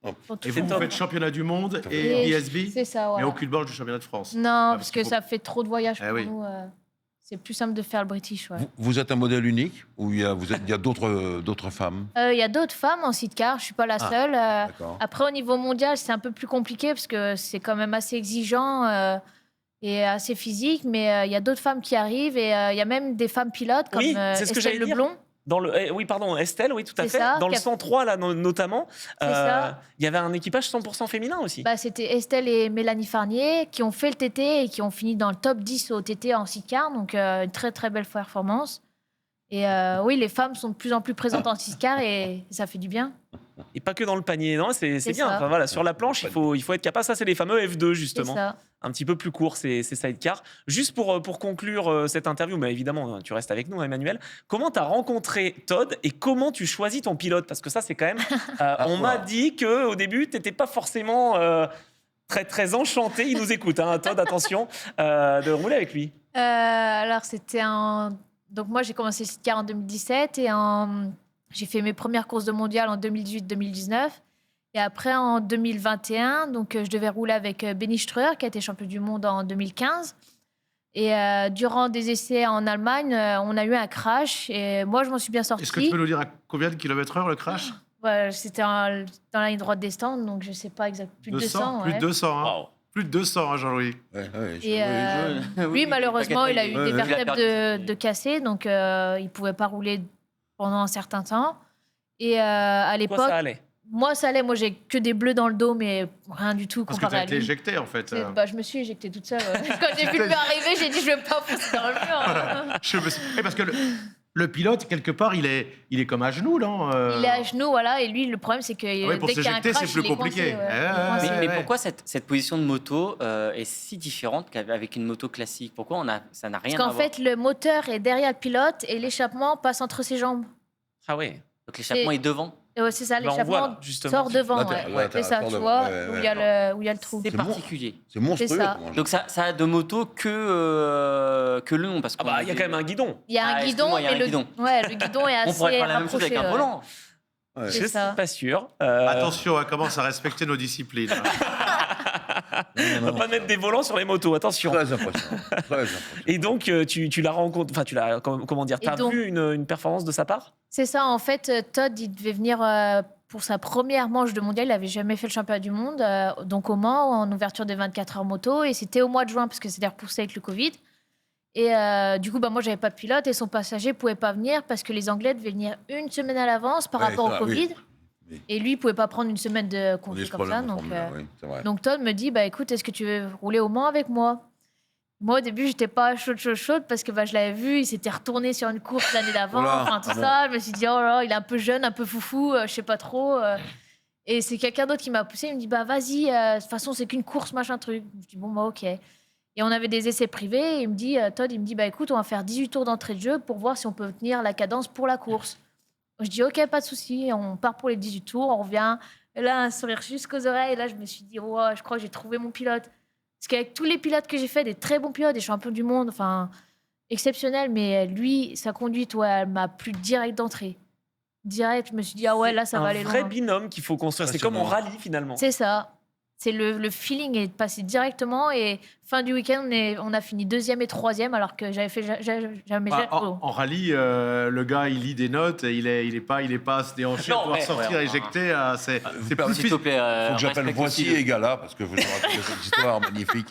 S6: Ils font tout
S4: Et
S6: le
S4: vous,
S2: top.
S4: faites championnat du monde
S6: Et
S4: et ISB,
S6: C'est ça,
S4: mais
S6: ouais.
S4: aucune bord du championnat de France.
S6: Non,
S4: parce
S6: parce
S4: qu'il
S6: que
S4: faut-
S6: ça fait trop de voyages
S4: Eh
S6: pour
S4: oui.
S6: nous. C'est plus simple de faire le British, ouais.
S3: Vous êtes un modèle unique ou il y a d'autres femmes?
S6: Il y a d'autres femmes en sidecar, je suis pas la
S3: Ah,
S6: seule.
S3: D'accord.
S6: Après, au niveau mondial, c'est un peu plus compliqué parce que c'est quand même assez exigeant et assez physique. Mais il y a d'autres femmes qui arrivent et il y a même des femmes pilotes comme
S2: Oui, c'est ce que
S6: Estelle
S2: j'allais dire.
S6: Leblond.
S2: Oui, pardon, Estelle, oui, tout à
S6: C'est
S2: fait.
S6: ça,
S2: Dans le
S6: qui a-
S2: 103, là, notamment,
S6: C'est ça.
S2: il y avait un équipage 100% féminin aussi.
S6: Bah, c'était Estelle et Mélanie Farnier qui ont fait le TT et qui ont fini dans le top 10 au TT en sidecar. Donc, une très, très belle performance. Et oui, les femmes sont de plus en plus présentes en sidecar et ça fait du bien.
S2: Et pas que dans le panier, non, c'est
S6: C'est
S2: bien.
S6: ça.
S2: Enfin, voilà, sur la planche, il faut être capable. Ça, c'est les fameux F2,
S6: C'est
S2: justement.
S6: ça.
S2: Un petit peu plus court, ces sidecars. Juste pour conclure cette interview, mais évidemment, tu restes avec nous, Emmanuel. Comment tu as rencontré Todd et comment tu choisis ton pilote? Parce que ça, c'est quand même. On m'a dit qu'au début, tu n'étais pas forcément très, très enchanté. Il nous écoute, hein, Todd, attention, de rouler avec lui.
S6: Alors, c'était en. Donc, moi, j'ai commencé le sidecar en 2017 et j'ai fait mes premières courses de mondial en 2018-2019. Et après, en 2021, donc, je devais rouler avec Benny Streuer, qui a été champion du monde en 2015. Et durant des essais en Allemagne, on a eu un crash et moi, je m'en suis bien sortie.
S4: Est-ce que tu peux nous dire à combien de kilomètres heure le crash?
S6: Ouais, c'était dans la ligne droite des stands, donc je sais pas exactement. Plus de 200.
S4: Plus
S6: ouais.
S4: de 200, hein.
S2: Waouh.
S4: Plus de 200, hein, Jean-Louis.
S3: Ouais,
S6: Et
S5: Oui,
S6: lui, malheureusement, il a eu
S5: t'inquiète
S6: des
S5: pas, il a
S6: vertèbres
S5: perdu.
S6: de cassés, donc il ne pouvait pas rouler pendant un certain temps. Et à
S2: Quoi,
S6: l'époque,
S2: ça allait?
S6: moi, ça allait. Moi, j'ai que des bleus dans le dos, mais rien du tout
S4: Parce que tu
S6: comparé
S4: as
S6: à
S4: été
S6: lui.
S4: éjecté, en fait.
S6: Je me suis éjectée toute seule. Quand j'ai vu le mur arriver, j'ai dit je vais pas pousser dans le mur.
S4: Je me suis- Eh, parce que le pilote, quelque part, il est comme à genoux, non
S6: Il est à genoux, voilà, et lui, le problème, c'est que
S4: oui, pour
S6: dès qu'il y a un
S4: s'éjecter,
S6: crash,
S4: c'est plus
S6: il est
S4: compliqué.
S6: coincé, ouais.
S4: Eh,
S6: Il est
S4: ouais,
S6: coincé.
S5: Mais
S4: ouais.
S5: pourquoi cette position de moto est si différente qu'avec une moto classique? Pourquoi ça n'a rien
S6: Parce
S5: à
S6: qu'en
S5: voir?
S6: fait, le moteur est derrière le pilote et l'échappement passe entre ses jambes.
S2: Ah ouais.
S5: Donc l'échappement est devant.
S6: C'est ça,
S2: Bah, on
S6: l'échappement
S2: voit, là, justement.
S6: sort devant.
S3: Latéral,
S6: Ouais.
S3: latéral,
S6: C'est ça,
S3: sort
S6: tu
S3: devant.
S6: vois,
S3: Ouais,
S6: où
S3: ouais,
S6: il y a le trou.
S5: C'est
S3: C'est
S5: particulier.
S3: C'est monstrueux.
S6: C'est ça.
S3: comment je-
S5: Donc ça a de moto que le nom. Parce
S2: Ah bah, il y a quand même un guidon.
S6: Il y a un
S5: Ah,
S6: guidon,
S5: excuse-moi, il y a
S6: mais
S5: un guidon.
S6: le guidon est
S5: On
S6: assez
S5: pourrait faire la même chose
S6: rapproché.
S5: avec un
S6: ouais.
S5: volant.
S3: Ouais.
S6: C'est
S2: Je
S6: ça.
S2: suis pas sûr.
S4: Attention, on commence à respecter nos disciplines.
S2: On va pas mettre des volants sur les motos, attention.
S3: Très impressionnant. Très impressionnant.
S2: Et donc, tu l'as rencontré, enfin, tu l'as, comment dire,
S6: Et
S2: t'as
S6: donc-
S2: vu une performance de sa part?
S6: C'est ça, en fait, Todd, il devait venir pour sa première manche de mondial. Il n'avait jamais fait le championnat du monde, donc au Mans, en ouverture des 24 heures moto. Et c'était au mois de juin, parce que c'était repoussé avec le Covid. Et du coup, moi, j'avais pas de pilote et son passager pouvait pas venir parce que les Anglais devaient venir une semaine à l'avance par
S3: Ouais,
S6: rapport
S3: ça,
S6: au
S3: oui.
S6: Covid.
S3: Oui.
S6: Et lui, il pouvait pas prendre une semaine de
S3: On
S6: congé
S3: dit ce
S6: comme ça.
S3: problème en
S6: Donc,
S3: Formule 1, oui, c'est vrai.
S6: donc Todd me dit, écoute, est-ce que tu veux rouler au Mans avec moi? Moi, au début, j'étais pas chaude parce que je l'avais vu, il s'était retourné sur une course l'année d'avant,
S3: Oula,
S6: enfin tout
S3: ah bon.
S6: ça. Je me suis dit, oh là, il est un peu jeune, un peu foufou, je sais pas trop. Et c'est quelqu'un d'autre qui m'a poussé, il me dit, vas-y, de toute façon, c'est qu'une course, machin truc. Je dis, bon, ok. Et on avait des essais privés, et il me dit, Todd, il me dit, écoute, on va faire 18 tours d'entrée de jeu pour voir si on peut tenir la cadence pour la course. Je dis, ok, pas de souci, on part pour les 18 tours, on revient. Et là, un sourire jusqu'aux oreilles, et là, je me suis dit, oh, je crois que j'ai trouvé mon pilote. Parce qu'avec tous les pilotes que j'ai fait, des très bons pilotes, des champions du monde, enfin, exceptionnels, mais lui, sa conduite, elle m'a plu direct d'entrée. Direct, je me suis dit, ah ouais, là, ça va aller
S2: un vrai
S6: loin.
S2: binôme qu'il faut construire. C'est comme en
S3: Passionnant.
S2: rallye, finalement.
S6: C'est ça. C'est le feeling est passé directement, et fin du week-end, on a fini 2e et 3e, alors que j'avais fait jamais.
S4: Bah, en rallye, le gars, il lit des notes, et il est pas à se déhancher
S2: Non,
S4: pour pouvoir
S2: mais-
S4: sortir
S5: ouais,
S4: éjecté. C'est
S3: Vous
S4: plus
S3: perdez-
S5: S'il te plaît,
S3: Faut que j'appelle
S5: respecte
S3: Voici
S5: aussi,
S3: et Gala, parce que vous racontez cette histoire magnifique.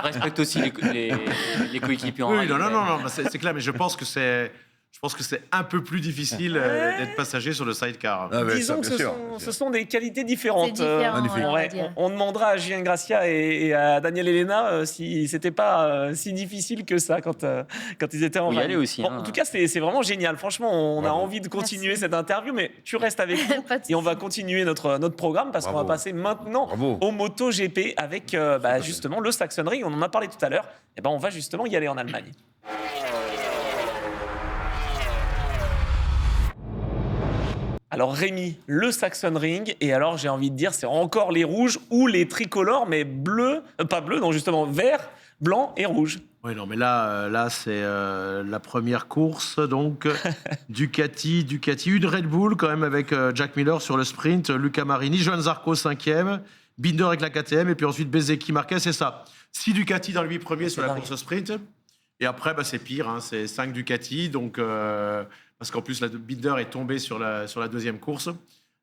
S5: respecte aussi les coéquipiers en
S4: Oui,
S5: rallye,
S4: non,
S5: mais-
S4: mais c'est clair, mais je pense que c'est je pense que c'est un peu plus difficile d'être passager sur le sidecar.
S3: Ah, ouais,
S2: Disons
S3: ça,
S2: que
S3: bien sûr, bien
S2: ce
S3: sûr.
S2: sont des qualités différentes.
S6: C'est différent,
S3: magnifique.
S6: on va
S2: Ouais,
S6: dire.
S2: on demandera à Julien Gracia et à Daniel Elena si c'était pas si difficile que ça quand ils étaient en
S5: Faut y
S2: rallye.
S5: aller aussi,
S2: Bon,
S5: hein.
S2: En tout cas, c'est vraiment génial. Franchement, on a
S3: Bravo.
S2: envie de continuer
S6: Merci.
S2: cette interview, mais tu restes avec nous
S6: Pas de
S2: et on va
S6: souci.
S2: continuer notre programme parce qu'on va
S3: Bravo.
S2: passer maintenant
S3: Bravo.
S2: au MotoGP avec justement le Saxon Ring. On en a parlé tout à l'heure. Et ben, on va justement y aller en Allemagne. Alors Rémi, le Saxon Ring, et alors j'ai envie de dire c'est encore les rouges ou les tricolores, mais bleu, pas bleu, non justement vert, blanc et rouge.
S4: Oui, non, mais là c'est la première course, donc Ducati, une Red Bull quand même avec Jack Miller sur le sprint, Luca Marini, Johan Zarco 5e, Binder avec la KTM, et puis ensuite Bezzecchi Marquez, c'est ça. 6 Ducati dans le 8 premiers sur la
S2: dingue.
S4: course sprint, et après c'est pire, hein, c'est 5 Ducati, donc, parce qu'en plus Binder est tombé sur la deuxième course.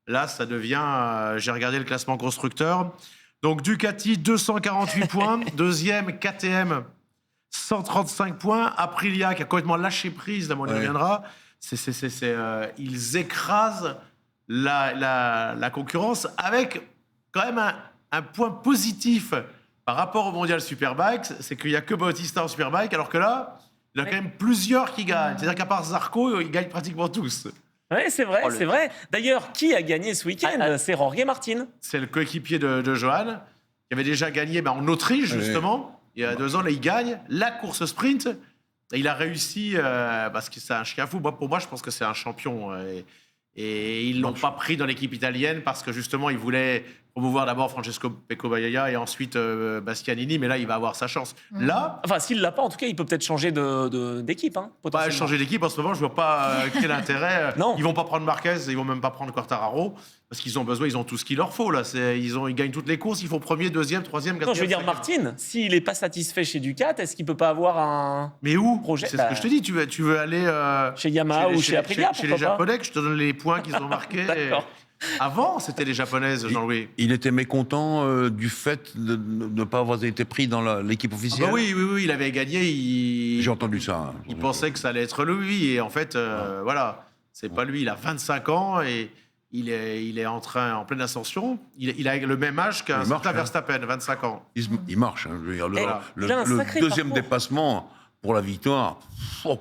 S4: Là, ça devient, j'ai regardé le classement constructeur, donc Ducati 248 points, deuxième KTM 135 points. Aprilia qui a complètement lâché prise, là, on y
S3: Ouais.
S4: reviendra. Ils écrasent la concurrence avec quand même un point positif par rapport au Mondial Superbike, c'est qu'il n'y a que Bautista en Superbike, alors que là, il y a quand même plusieurs qui gagnent. C'est-à-dire qu'à part Zarco, ils gagnent pratiquement tous.
S2: Oui, c'est vrai,
S5: Oh, le-
S2: c'est vrai. D'ailleurs, qui a gagné ce week-end
S5: Ah, ah.
S2: C'est Jorge Martin.
S4: C'est le coéquipier de Johan, qui avait déjà gagné en Autriche,
S3: Ouais.
S4: justement. Il y a 2 ans, là, il gagne la course sprint. Et il a réussi, parce que c'est un chien fou. Pour moi, je pense que c'est un champion. Et ils ne l'ont pas pris dans l'équipe italienne parce que, justement, ils voulaient promouvoir d'abord Francesco Pecco-Bagnaia et ensuite Bastianini. Mais là, il va avoir sa chance. Là,
S2: Enfin, s'il l'a pas, en tout cas, il peut peut-être changer d'équipe. Hein,
S4: pas
S2: potentiellement.
S4: changer d'équipe en ce moment, je vois pas quel intérêt.
S2: Non.
S4: Ils vont pas prendre Marquez, ils vont même pas prendre Quartararo parce qu'ils ont besoin, ils ont tout ce qu'il leur faut là. Ils gagnent toutes les courses, ils font premier, deuxième, troisième,
S2: Non,
S4: quatrième.
S2: je veux dire,
S4: cinquième.
S2: Martin, s'il n'est pas satisfait chez Ducat, est-ce qu'il peut pas avoir un
S4: Mais où
S2: projet,
S4: C'est
S2: bah,
S4: ce que je te dis. Tu veux aller
S2: chez Yamaha ou chez Aprilia,
S4: chez les
S2: pourquoi pas
S4: Japonais, que je te donne les points qu'ils ont marqués.
S2: D'accord.
S4: Avant, c'était les Japonaises, Jean-Louis.
S3: Il était mécontent du fait de ne pas avoir été pris dans l'équipe
S4: Ah
S3: officielle.
S4: bah oui, il avait gagné.
S3: J'ai entendu ça. Hein.
S4: Il pensait que ça allait être lui. Et en fait, voilà, c'est pas lui. Il a 25 ans et il est en pleine ascension. Il a le même âge qu'un
S3: Il marche,
S4: certain
S3: hein.
S4: Verstappen, 25 ans.
S3: Il marche. Hein. Je veux dire,
S2: il a un sacré
S3: deuxième
S2: parcours.
S3: dépassement pour la victoire. Oh,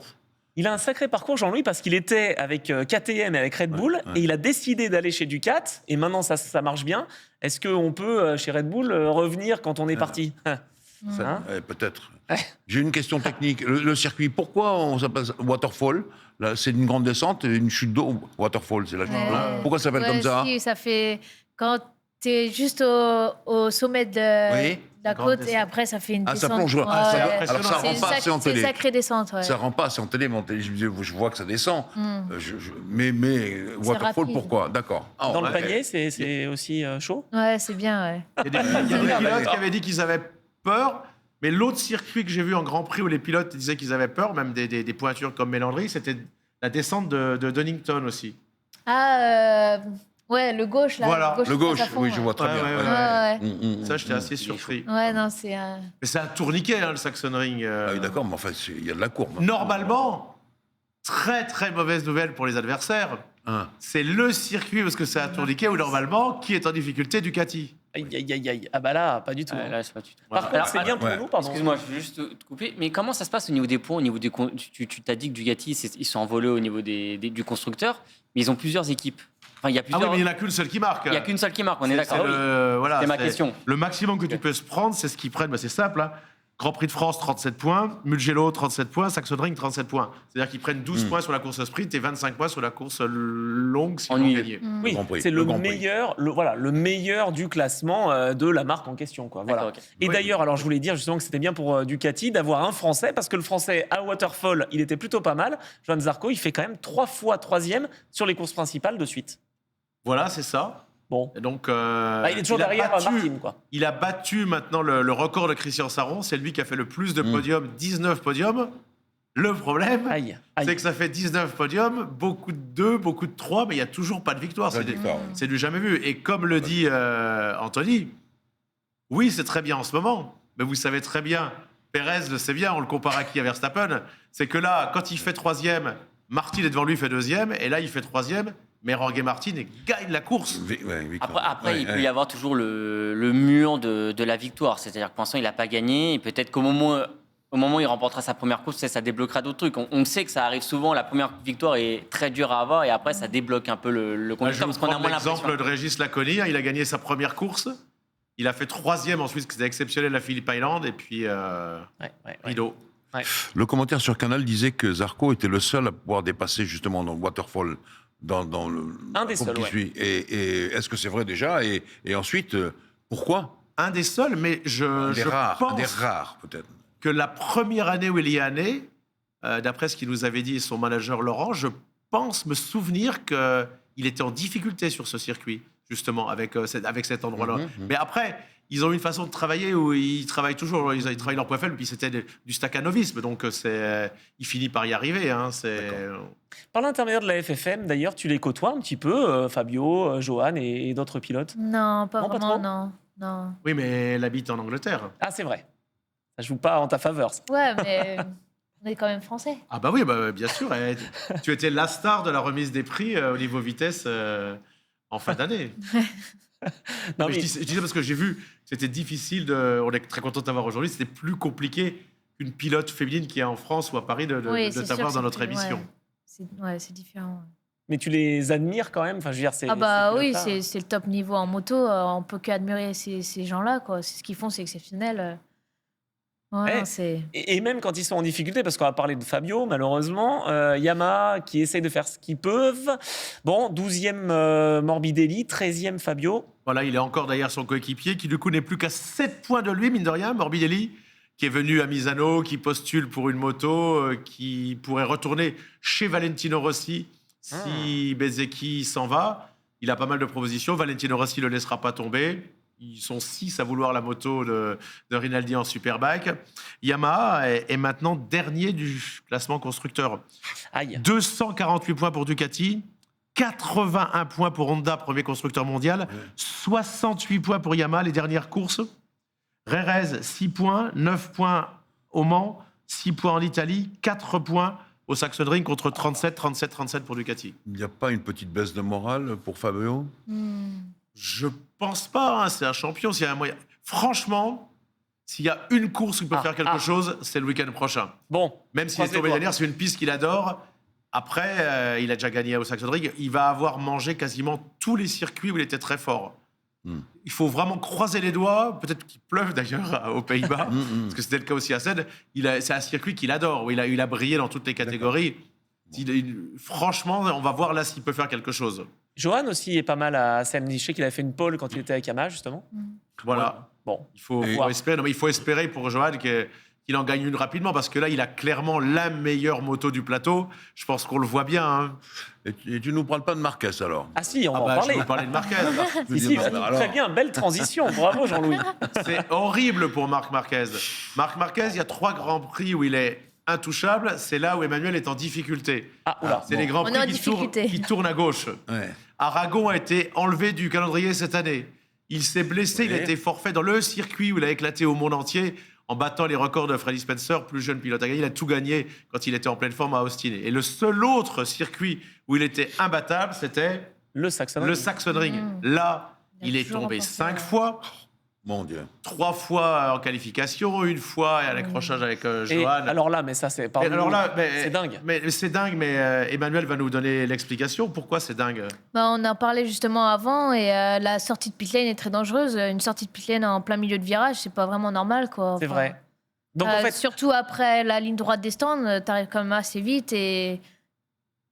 S2: Il a un sacré parcours, Jean-Louis, parce qu'il était avec KTM et avec Red Bull,
S3: ouais.
S2: et il a décidé d'aller chez Ducat, et maintenant ça marche bien. Est-ce qu'on peut, chez Red Bull, revenir quand on est parti
S3: ça-
S2: Hein
S3: peut-être. J'ai une question technique. Le circuit, pourquoi on s'appelle Waterfall? Là, c'est une grande descente et une chute d'eau. Waterfall, c'est la chute d'eau. Pourquoi ça s'appelle
S6: Ouais,
S3: comme ça?
S6: si, ça fait quand tu es juste au sommet de
S3: Oui.
S6: la
S4: Grande
S6: côte et
S4: descente.
S6: après ça fait une
S3: Ah, ça
S6: descente.
S3: plonge.
S6: Ouais,
S3: Ah, ça-
S6: ouais.
S3: alors ça
S6: C'est
S3: rend
S6: une
S3: pas assez en
S6: c'est une
S3: télé.
S6: sacrée descente. Ouais.
S3: Ça rend pas assez en télé, mais en télé, je vois que ça descend. Mais Waterfall,
S6: rapide.
S3: pourquoi? D'accord. Ah,
S2: Dans le
S3: ok.
S2: panier, c'est aussi chaud.
S6: Ouais, c'est bien, ouais.
S4: Il y a des pilotes
S2: d'accord.
S4: qui avaient dit qu'ils avaient peur. Mais l'autre circuit que j'ai vu en Grand Prix où les pilotes disaient qu'ils avaient peur, même des pointures comme Mélandry, c'était la descente de Donington aussi.
S6: Ah, ouais, le gauche, là.
S4: Voilà,
S3: Le gauche,
S6: passe à fond,
S3: oui, je vois très
S4: Ouais,
S3: bien.
S4: ouais,
S3: ouais.
S6: Ouais, ouais.
S4: Ça, j'étais assez surpris.
S6: Ouais, non, c'est
S4: Mais c'est un tourniquet, hein, le Saxon Ring.
S3: Ah oui, d'accord, mais enfin, il y a de la courbe.
S4: Normalement, très très mauvaise nouvelle pour les adversaires.
S3: Hein.
S4: C'est le circuit, parce que c'est un tourniquet où normalement, qui est en difficulté, Ducati.
S2: Aïe, aïe, aïe, aïe. Ah bah là, pas du tout.
S5: Ouais, là, c'est pas du tout.
S2: Par contre, c'est bien pour
S3: ouais.
S2: nous, pardon.
S5: Excuse-moi, je vais juste te couper. Mais comment ça se passe au niveau des points, au niveau tu t'as dit que Ducati, ils sont envolés au niveau du constructeur, mais ils ont plusieurs équipes. Enfin, il y a
S4: Ah oui,
S5: plusieurs.
S4: mais il n'y en a qu'une seule qui marque.
S5: Il n'y a qu'une seule qui marque, on est
S4: C'est
S5: d'accord.
S4: voilà,
S5: C'était ma question.
S4: Le maximum que tu peux se prendre, c'est ce qu'ils prennent. Bah, c'est simple. Hein. Grand Prix de France, 37 points. Mugello, 37 points. Saxon Ring, 37 points. C'est-à-dire qu'ils prennent 12 points sur la course sprint et 25 points sur la course longue s'ils ont
S5: Ennuyeux.
S4: gagné.
S2: Oui,
S3: Grand Prix,
S2: c'est
S3: le
S2: le
S3: Grand Prix.
S2: meilleur, le meilleur du classement de la marque en question, quoi. Voilà.
S5: D'accord, ok.
S2: Et
S4: Oui.
S2: d'ailleurs, alors je voulais dire justement que c'était bien pour Ducati d'avoir un Français, parce que le Français à Waterfall, il était plutôt pas mal. Johan Zarco, il fait quand même 3 fois 3e sur les courses principales de suite.
S4: Voilà, c'est ça.
S2: Bon,
S4: Et donc,
S2: bah, il est toujours
S4: a
S2: derrière
S4: battu-
S2: Martin, quoi.
S4: Il a battu maintenant le record de Christian Saron. C'est lui qui a fait le plus de podiums, 19 podiums. Le problème,
S2: Aïe, aïe.
S4: c'est que ça fait 19 podiums, beaucoup de 2, beaucoup de 3, mais il n'y a toujours pas de victoire.
S3: Pas de
S4: C'est
S3: victoire, oui.
S4: c'est du jamais vu. Et comme le dit Anthony, oui, c'est très bien en ce moment, mais vous savez très bien, Pérez le sait bien, on le compare à qui? À Verstappen. C'est que là, quand il fait 3e, Martin est devant lui, fait deuxième, et là, il fait troisième, mais Jorge Martin gagne la course.
S5: Après, il peut y avoir toujours le mur de la victoire. C'est-à-dire que pour l'instant, il n'a pas gagné. Et peut-être qu'au moment où il remportera sa première course, ça débloquera d'autres trucs. On sait que ça arrive souvent. La première victoire est très dure à avoir. Et après, ça débloque un peu le
S4: Je
S5: conducteur.
S4: vais
S5: Parce qu'on a
S4: prendre
S5: moins
S4: l'exemple
S5: l'impression.
S4: de Régis Laconi. Il a gagné sa première course. Il a fait troisième ensuite, c'était exceptionnel, la Phillip Island, et puis rideau.
S2: Ouais.
S3: Le commentaire sur Canal disait que Zarco était le seul à pouvoir dépasser justement dans le waterfall dans le
S2: Un des
S3: groupe
S2: seuls,
S3: qui
S2: ouais.
S3: suit. Et est-ce que c'est vrai déjà et ensuite, pourquoi
S4: Un des seuls, mais je
S3: des
S4: pense
S3: rares peut-être.
S4: que la première année où il y est allé, d'après ce qu'il nous avait dit son manager Laurent, je pense me souvenir qu'il était en difficulté sur ce circuit, justement, avec cet endroit-là. Mais après, ils ont une façon de travailler où ils travaillent toujours, ils travaillent leur point faible, puis c'était du staccanovisme, donc il finit par y arriver. Hein,
S2: Par l'intermédiaire de la FFM, d'ailleurs, tu les côtoies un petit peu, Fabio, Johan et d'autres pilotes.
S6: Non, pas
S2: Non, pas
S6: vraiment,
S2: trop
S6: non.
S4: Oui, mais elle habite en Angleterre.
S2: Ah, c'est vrai. Ça joue pas en ta faveur. Ça.
S6: Ouais, mais on est quand même français.
S4: Ah bah oui, bien sûr. Tu étais la star de la remise des prix au niveau vitesse en fin d'année.
S2: Non,
S4: Mais
S2: mais-
S4: je disais parce que j'ai vu que c'était difficile on est très content de t'avoir aujourd'hui. C'était plus compliqué qu'une pilote féminine qui est en France ou à Paris de
S6: Oui, c'est
S4: t'avoir
S6: sûr,
S4: dans notre
S6: c'est-
S4: émission.
S6: C'est différent.
S2: Mais tu les admires quand même. Enfin, je veux dire, c'est.
S6: Ah bah
S2: ces
S6: oui,
S2: pilotes-là.
S6: c'est le top niveau en moto. On peut qu'admirer ces gens-là, quoi. Ce qu'ils font, c'est exceptionnel. Ouais,
S2: Eh,
S6: non, c'est...
S2: Et même quand ils sont en difficulté, parce qu'on va parler de Fabio, malheureusement, Yamaha qui essaye de faire ce qu'ils peuvent. Bon, 12e Morbidelli, 13e Fabio.
S4: Voilà, il est encore derrière son coéquipier qui du coup n'est plus qu'à 7 points de lui, mine de rien, Morbidelli, qui est venu à Misano, qui postule pour une moto, qui pourrait retourner chez Valentino Rossi si Bezzecchi s'en va. Il a pas mal de propositions. Valentino Rossi ne le laissera pas tomber. Ils sont 6 à vouloir la moto de Rinaldi en Superbike. Yamaha est maintenant dernier du classement constructeur.
S2: Aïe.
S4: 248 points pour Ducati, 81 points pour Honda, premier constructeur mondial, 68 points pour Yamaha, les dernières courses. Rerez, 6 points, 9 points au Mans, 6 points en Italie, 4 points au Sachsenring contre 37, 37, 37 pour Ducati.
S3: Il n'y a pas une petite baisse de morale pour Fabio
S4: Je pense pas, hein, c'est un champion. S'il y a un moyen... Franchement, s'il y a une course où il peut faire quelque chose, c'est le week-end prochain.
S2: Bon.
S4: Même s'il est
S2: croise les
S4: tombé
S2: doigts.
S4: dernier, c'est une piste qu'il adore. Après, il a déjà gagné au Sachsenring. Il va avoir mangé quasiment tous les circuits où il était très fort. Il faut vraiment croiser les doigts. Peut-être qu'il pleuve d'ailleurs aux Pays-Bas, parce que c'était le cas aussi à Sède. C'est un circuit qu'il adore, où il a brillé dans toutes les catégories. Franchement, on va voir là s'il peut faire quelque chose.
S2: Johan aussi est pas mal à samedi. Je sais qu'il avait fait une pole quand il était avec Yamaha, justement.
S4: Voilà.
S2: Bon.
S4: Il faut espérer. Non, mais il faut espérer pour Johan qu'il en gagne une rapidement, parce que là, il a clairement la meilleure moto du plateau. Je pense qu'on le voit bien. Hein.
S3: Et tu nous parles pas de Marquez alors
S2: Ah si, on va en
S4: Je
S2: parler.
S4: vais vous parler de Marquez.
S2: Si, si, très bien, belle transition. Bravo Jean-Louis.
S4: C'est horrible pour Marc Marquez. Marc Marquez, il y a 3 grands prix où il est intouchable. C'est là où Emmanuel est en difficulté.
S2: Ah, oula.
S4: C'est les grands
S6: On est en
S4: prix
S6: difficulté.
S4: qui tournent à gauche.
S3: Ouais.
S4: Aragon a été enlevé du calendrier cette année. Il s'est blessé, il a
S3: Oui.
S4: été forfait dans le circuit où il a éclaté au monde entier en battant les records de Freddie Spencer, plus jeune pilote à gagner. Il a tout gagné quand il était en pleine forme à Austin. Et le seul autre circuit où il était imbattable, c'était
S2: Le Saxon.
S4: le Sachsenring. Là, il est
S6: toujours
S4: tombé
S6: remporté,
S4: 5
S6: ouais.
S4: fois.
S3: Mon Dieu.
S4: 3 fois en qualification, une fois à l'accrochage avec
S2: Et
S4: Johan.
S2: alors là, mais ça c'est.
S4: Et
S2: pardon,
S4: alors là,
S2: c'est dingue.
S4: Mais c'est dingue, mais Emmanuel va nous donner l'explication. Pourquoi c'est dingue?
S6: Bah, on en parlait justement avant et la sortie de pit lane est très dangereuse. Une sortie de pit lane en plein milieu de virage, c'est pas vraiment normal, quoi.
S2: C'est
S6: Enfin,
S2: vrai. Donc en fait,
S6: surtout après la ligne droite des stands, t'arrives quand même assez vite et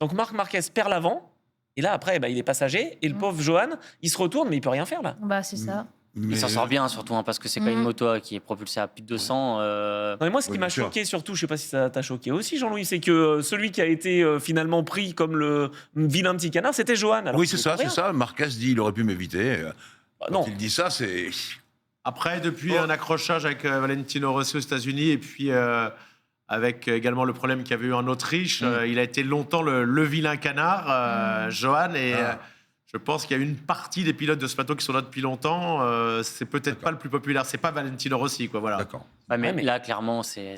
S2: donc Marc Marquez perd l'avant. Et là après, bah, il est passager. Et le pauvre Johan, il se retourne, mais il peut rien faire là.
S6: bah c'est ça.
S3: Mais
S5: Il s'en sort bien, surtout, hein, parce que c'est quand même une moto qui est propulsée à plus de 200.
S2: Non, mais moi, ce qui
S3: Oui,
S2: m'a
S3: bien sûr.
S2: choqué surtout, je sais pas si ça t'a choqué aussi, Jean-Louis, c'est que celui qui a été finalement pris comme le vilain petit canard, c'était Johan. alors
S3: oui,
S2: qu'il
S3: c'est ça,
S2: peut
S3: c'est
S2: rien.
S3: ça. Marquez dit il aurait pu m'éviter.
S2: Bah,
S3: Quand
S2: non.
S3: il dit ça, c'est.
S4: Après, depuis un accrochage avec Valentino Rossi aux États-Unis et puis avec également le problème qu'il y avait eu en Autriche, il a été longtemps le vilain canard, Johan. Et je pense qu'il y a une partie des pilotes de ce plateau qui sont là depuis longtemps. C'est peut-être pas le plus populaire. C'est pas Valentino Rossi, quoi. Voilà.
S3: D'accord.
S5: Ouais, mais
S2: Ouais, mais-
S5: là, clairement, c'est.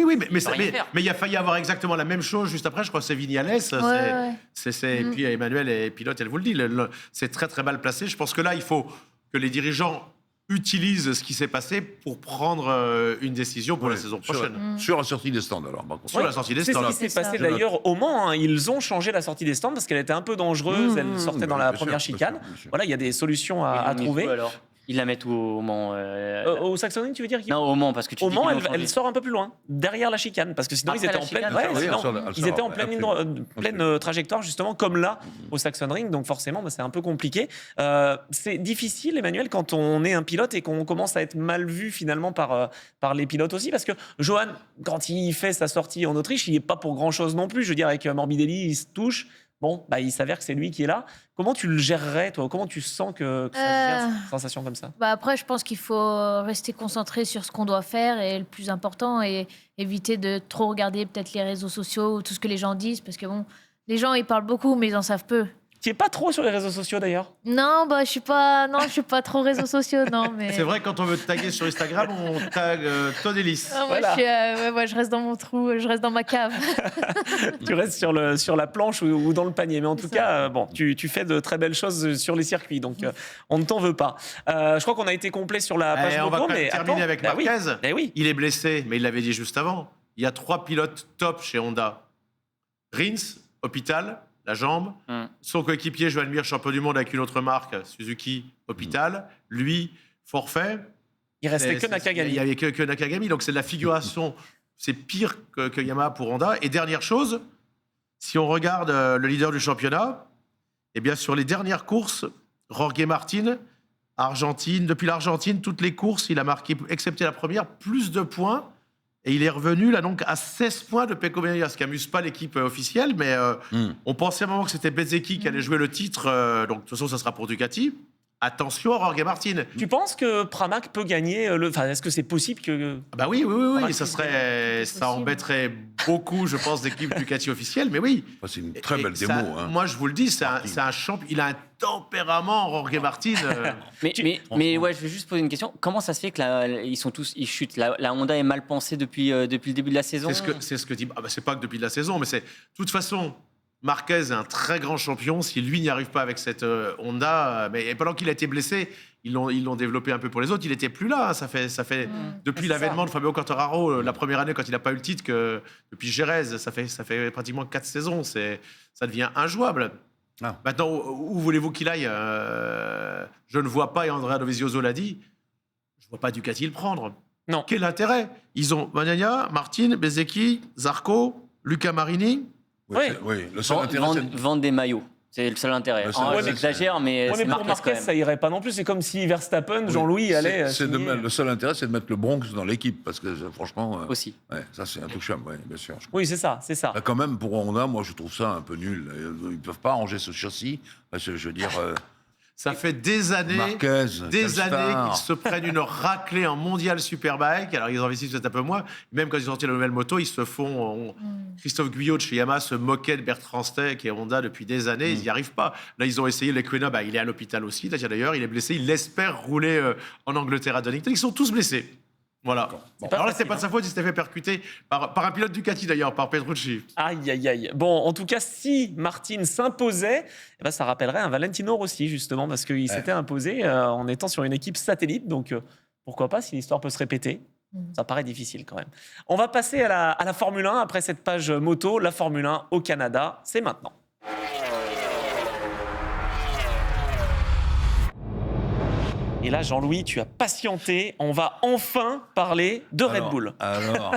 S4: Oui,
S5: peut rien faire.
S4: mais il a failli avoir exactement la même chose juste après. Je crois que c'est Vignales.
S6: Ouais.
S4: Et puis Emmanuel et Pilote, elle vous le dit. C'est très, très mal placé. Je pense que là, il faut que les dirigeants utilisent ce qui s'est passé pour prendre une décision pour la saison prochaine.
S3: Sur la sortie des stands, alors. par contre.
S4: Sur la sortie des
S2: C'est
S4: stands.
S2: ce qui s'est
S6: C'est
S2: passé
S6: ça.
S2: d'ailleurs au Mans. Ils ont changé la sortie des stands parce qu'elle était un peu dangereuse. Elle sortait dans la
S3: bien
S2: première
S3: sûr,
S2: chicane.
S3: bien sûr, bien sûr.
S2: Voilà, il y a des solutions
S5: Ils
S2: à
S5: la mettent
S2: trouver.
S5: où, alors Ils la mettent où au Mans
S2: Au Saxonring, tu veux dire
S5: Non, au Mans, parce que tu
S2: Au
S5: dis
S2: Mans,
S5: qu'ils
S2: elle,
S5: l'ont changé.
S2: elle sort un peu plus loin, derrière la chicane, parce que sinon
S5: Après
S2: ils étaient
S5: la
S2: en pleine,
S5: chicane,
S2: ouais,
S5: oui,
S2: sinon,
S3: elle
S2: ils
S3: sort
S2: étaient en
S3: après,
S2: pleine, pleine trajectoire justement, comme là au Saxonring. Donc forcément, bah, c'est un peu compliqué. C'est difficile, Emmanuel, quand on est un pilote et qu'on commence à être mal vu finalement par les pilotes aussi, parce que Johan, quand il fait sa sortie en Autriche, il n'est pas pour grand chose non plus. Je veux dire, avec Morbidelli, il se touche. Bon, bah, il s'avère que c'est lui qui est là. Comment tu le gérerais, toi? Comment tu sens que ça devient cette sensation comme ça?
S6: Bah après, je pense qu'il faut rester concentré sur ce qu'on doit faire et le plus important et éviter de trop regarder peut-être les réseaux sociaux ou tout ce que les gens disent parce que bon, les gens ils parlent beaucoup mais ils en savent peu.
S2: Tu n'es pas trop sur les réseaux sociaux d'ailleurs?
S6: Non, bah je suis pas trop réseaux sociaux, non mais.
S4: C'est vrai, quand on veut te taguer sur Instagram, on tag Todd Ellis.
S6: Ah, moi,
S2: Voilà.
S6: je reste dans mon trou, je reste dans ma cave.
S2: Tu restes sur la planche ou dans le panier. Mais en tout
S6: C'est
S2: cas, bon, tu fais de très belles choses sur les circuits, donc on ne t'en veut pas. Je crois qu'on a été complet sur la page
S4: On va
S2: moto,
S4: quand même
S2: mais
S4: terminer
S2: attends,
S4: avec
S2: bah oui,
S4: Marquez.
S2: bah oui.
S4: Il est blessé, mais il l'avait dit juste avant. Il y a 3 pilotes top chez Honda. Rins, hôpital, la jambe. Son coéquipier, Joan Mir, champion du monde avec une autre marque, Suzuki, hôpital. Lui, forfait.
S2: Il restait que
S4: Il
S2: Nakagami.
S4: n'y avait que Nakagami, donc c'est de la figuration. C'est pire que Yamaha pour Honda. Et dernière chose, si on regarde le leader du championnat, eh bien sur les dernières courses, Jorge Martin, Argentine, depuis l'Argentine, toutes les courses, il a marqué, excepté la première, plus de points. Et il est revenu là donc à 16 points de Pecco Bagnaia, ce qui n'amuse pas l'équipe officielle, mais on pensait à un moment que c'était Bezzecchi qui allait jouer le titre, donc de toute façon ça sera pour Ducati. Attention à Jorge Martin.
S2: Tu penses que Pramac peut gagner Enfin, est-ce que c'est possible que...
S4: Ah bah oui,
S2: Ouais,
S4: ça
S6: c'est
S4: ça
S6: possible.
S4: embêterait beaucoup, je pense, d'équipes Ducati officielles, mais oui.
S3: Enfin, c'est une très
S4: Et
S3: belle
S4: ça,
S3: démo. Hein.
S4: Moi, je vous le dis, c'est un champion. Il a un tempérament, Jorge Martin.
S5: Mais ouais, je vais juste poser une question. Comment ça se fait que ils chutent la Honda est mal pensée depuis le début de la saison.
S4: C'est ce que dit. Ah bah, c'est pas que depuis de la saison, mais c'est. De toute façon, Marquez est un très grand champion. Si lui n'y arrive pas avec cette Honda, mais pendant qu'il a été blessé, ils l'ont développé un peu pour les autres. Il était plus là. Hein. Ça fait depuis
S2: C'est
S4: l'avènement
S2: ça.
S4: de Fabio Quartararo, la première année quand il n'a pas eu le titre, que depuis Jerez, ça fait pratiquement 4 saisons. Ça devient injouable.
S3: Ah.
S4: Maintenant, où voulez-vous qu'il aille Je ne vois pas, et Andrea Dovizioso l'a dit, je ne vois pas Ducati le prendre.
S2: Non.
S4: Quel intérêt? Ils ont Bagnaia, Martin, Bezzecchi, Zarco, Luca Marini.
S3: Oui, le seul intérêt, c'est...
S5: Vendre des maillots. C'est le seul intérêt.
S3: Le seul-
S5: Oh,
S3: ouais,
S5: j'exagère, mais
S2: Ouais,
S5: c'est
S2: mais pour
S5: Marquez quand
S2: Marquez,
S5: même.
S2: ça irait pas non plus. C'est comme si Verstappen, Jean-Louis allait. signer.
S3: Le seul intérêt, c'est de mettre le Bronx dans l'équipe, parce que franchement,
S5: Aussi.
S3: ouais, ça c'est intouchable, ouais, bien sûr.
S2: Oui, c'est ça, c'est ça.
S3: Là, quand même, pour Honda, moi je trouve ça un peu nul. Ils peuvent pas arranger ce châssis. Parce que, je veux dire,
S4: Ça fait des années,
S3: Marquez,
S4: des années
S3: Telstar.
S4: qu'ils se prennent une raclée en mondial Superbike. Alors, ils investissent peut-être un peu moins. Même quand ils ont sorti la nouvelle moto, ils se font. Christophe Guyot de chez Yamaha se moquait de Bertrand Stey, qui est Honda depuis des années. Ils n'y arrivent pas. Là, ils ont essayé. L'Equina, il est à l'hôpital aussi. D'ailleurs, il est blessé. Il espère rouler en Angleterre à Donington. Ils sont tous blessés. Voilà.
S2: C'est pas
S4: Alors là,
S2: facile,
S4: c'est pas de sa faute. Il s'était fait percuter par un pilote Ducati, d'ailleurs, par Petrucci.
S2: Aïe, aïe, aïe. Bon, en tout cas, si Martin s'imposait, eh ben, ça rappellerait un Valentino Rossi, justement, parce qu'il s'était imposé en étant sur une équipe satellite. Donc, pourquoi pas, si l'histoire peut se répéter. Ça paraît difficile quand même. On va passer à la Formule 1 après cette page moto. La Formule 1 au Canada, c'est maintenant. Et là, Jean-Louis, tu as patienté. On va enfin parler de Red Bull.
S3: Alors,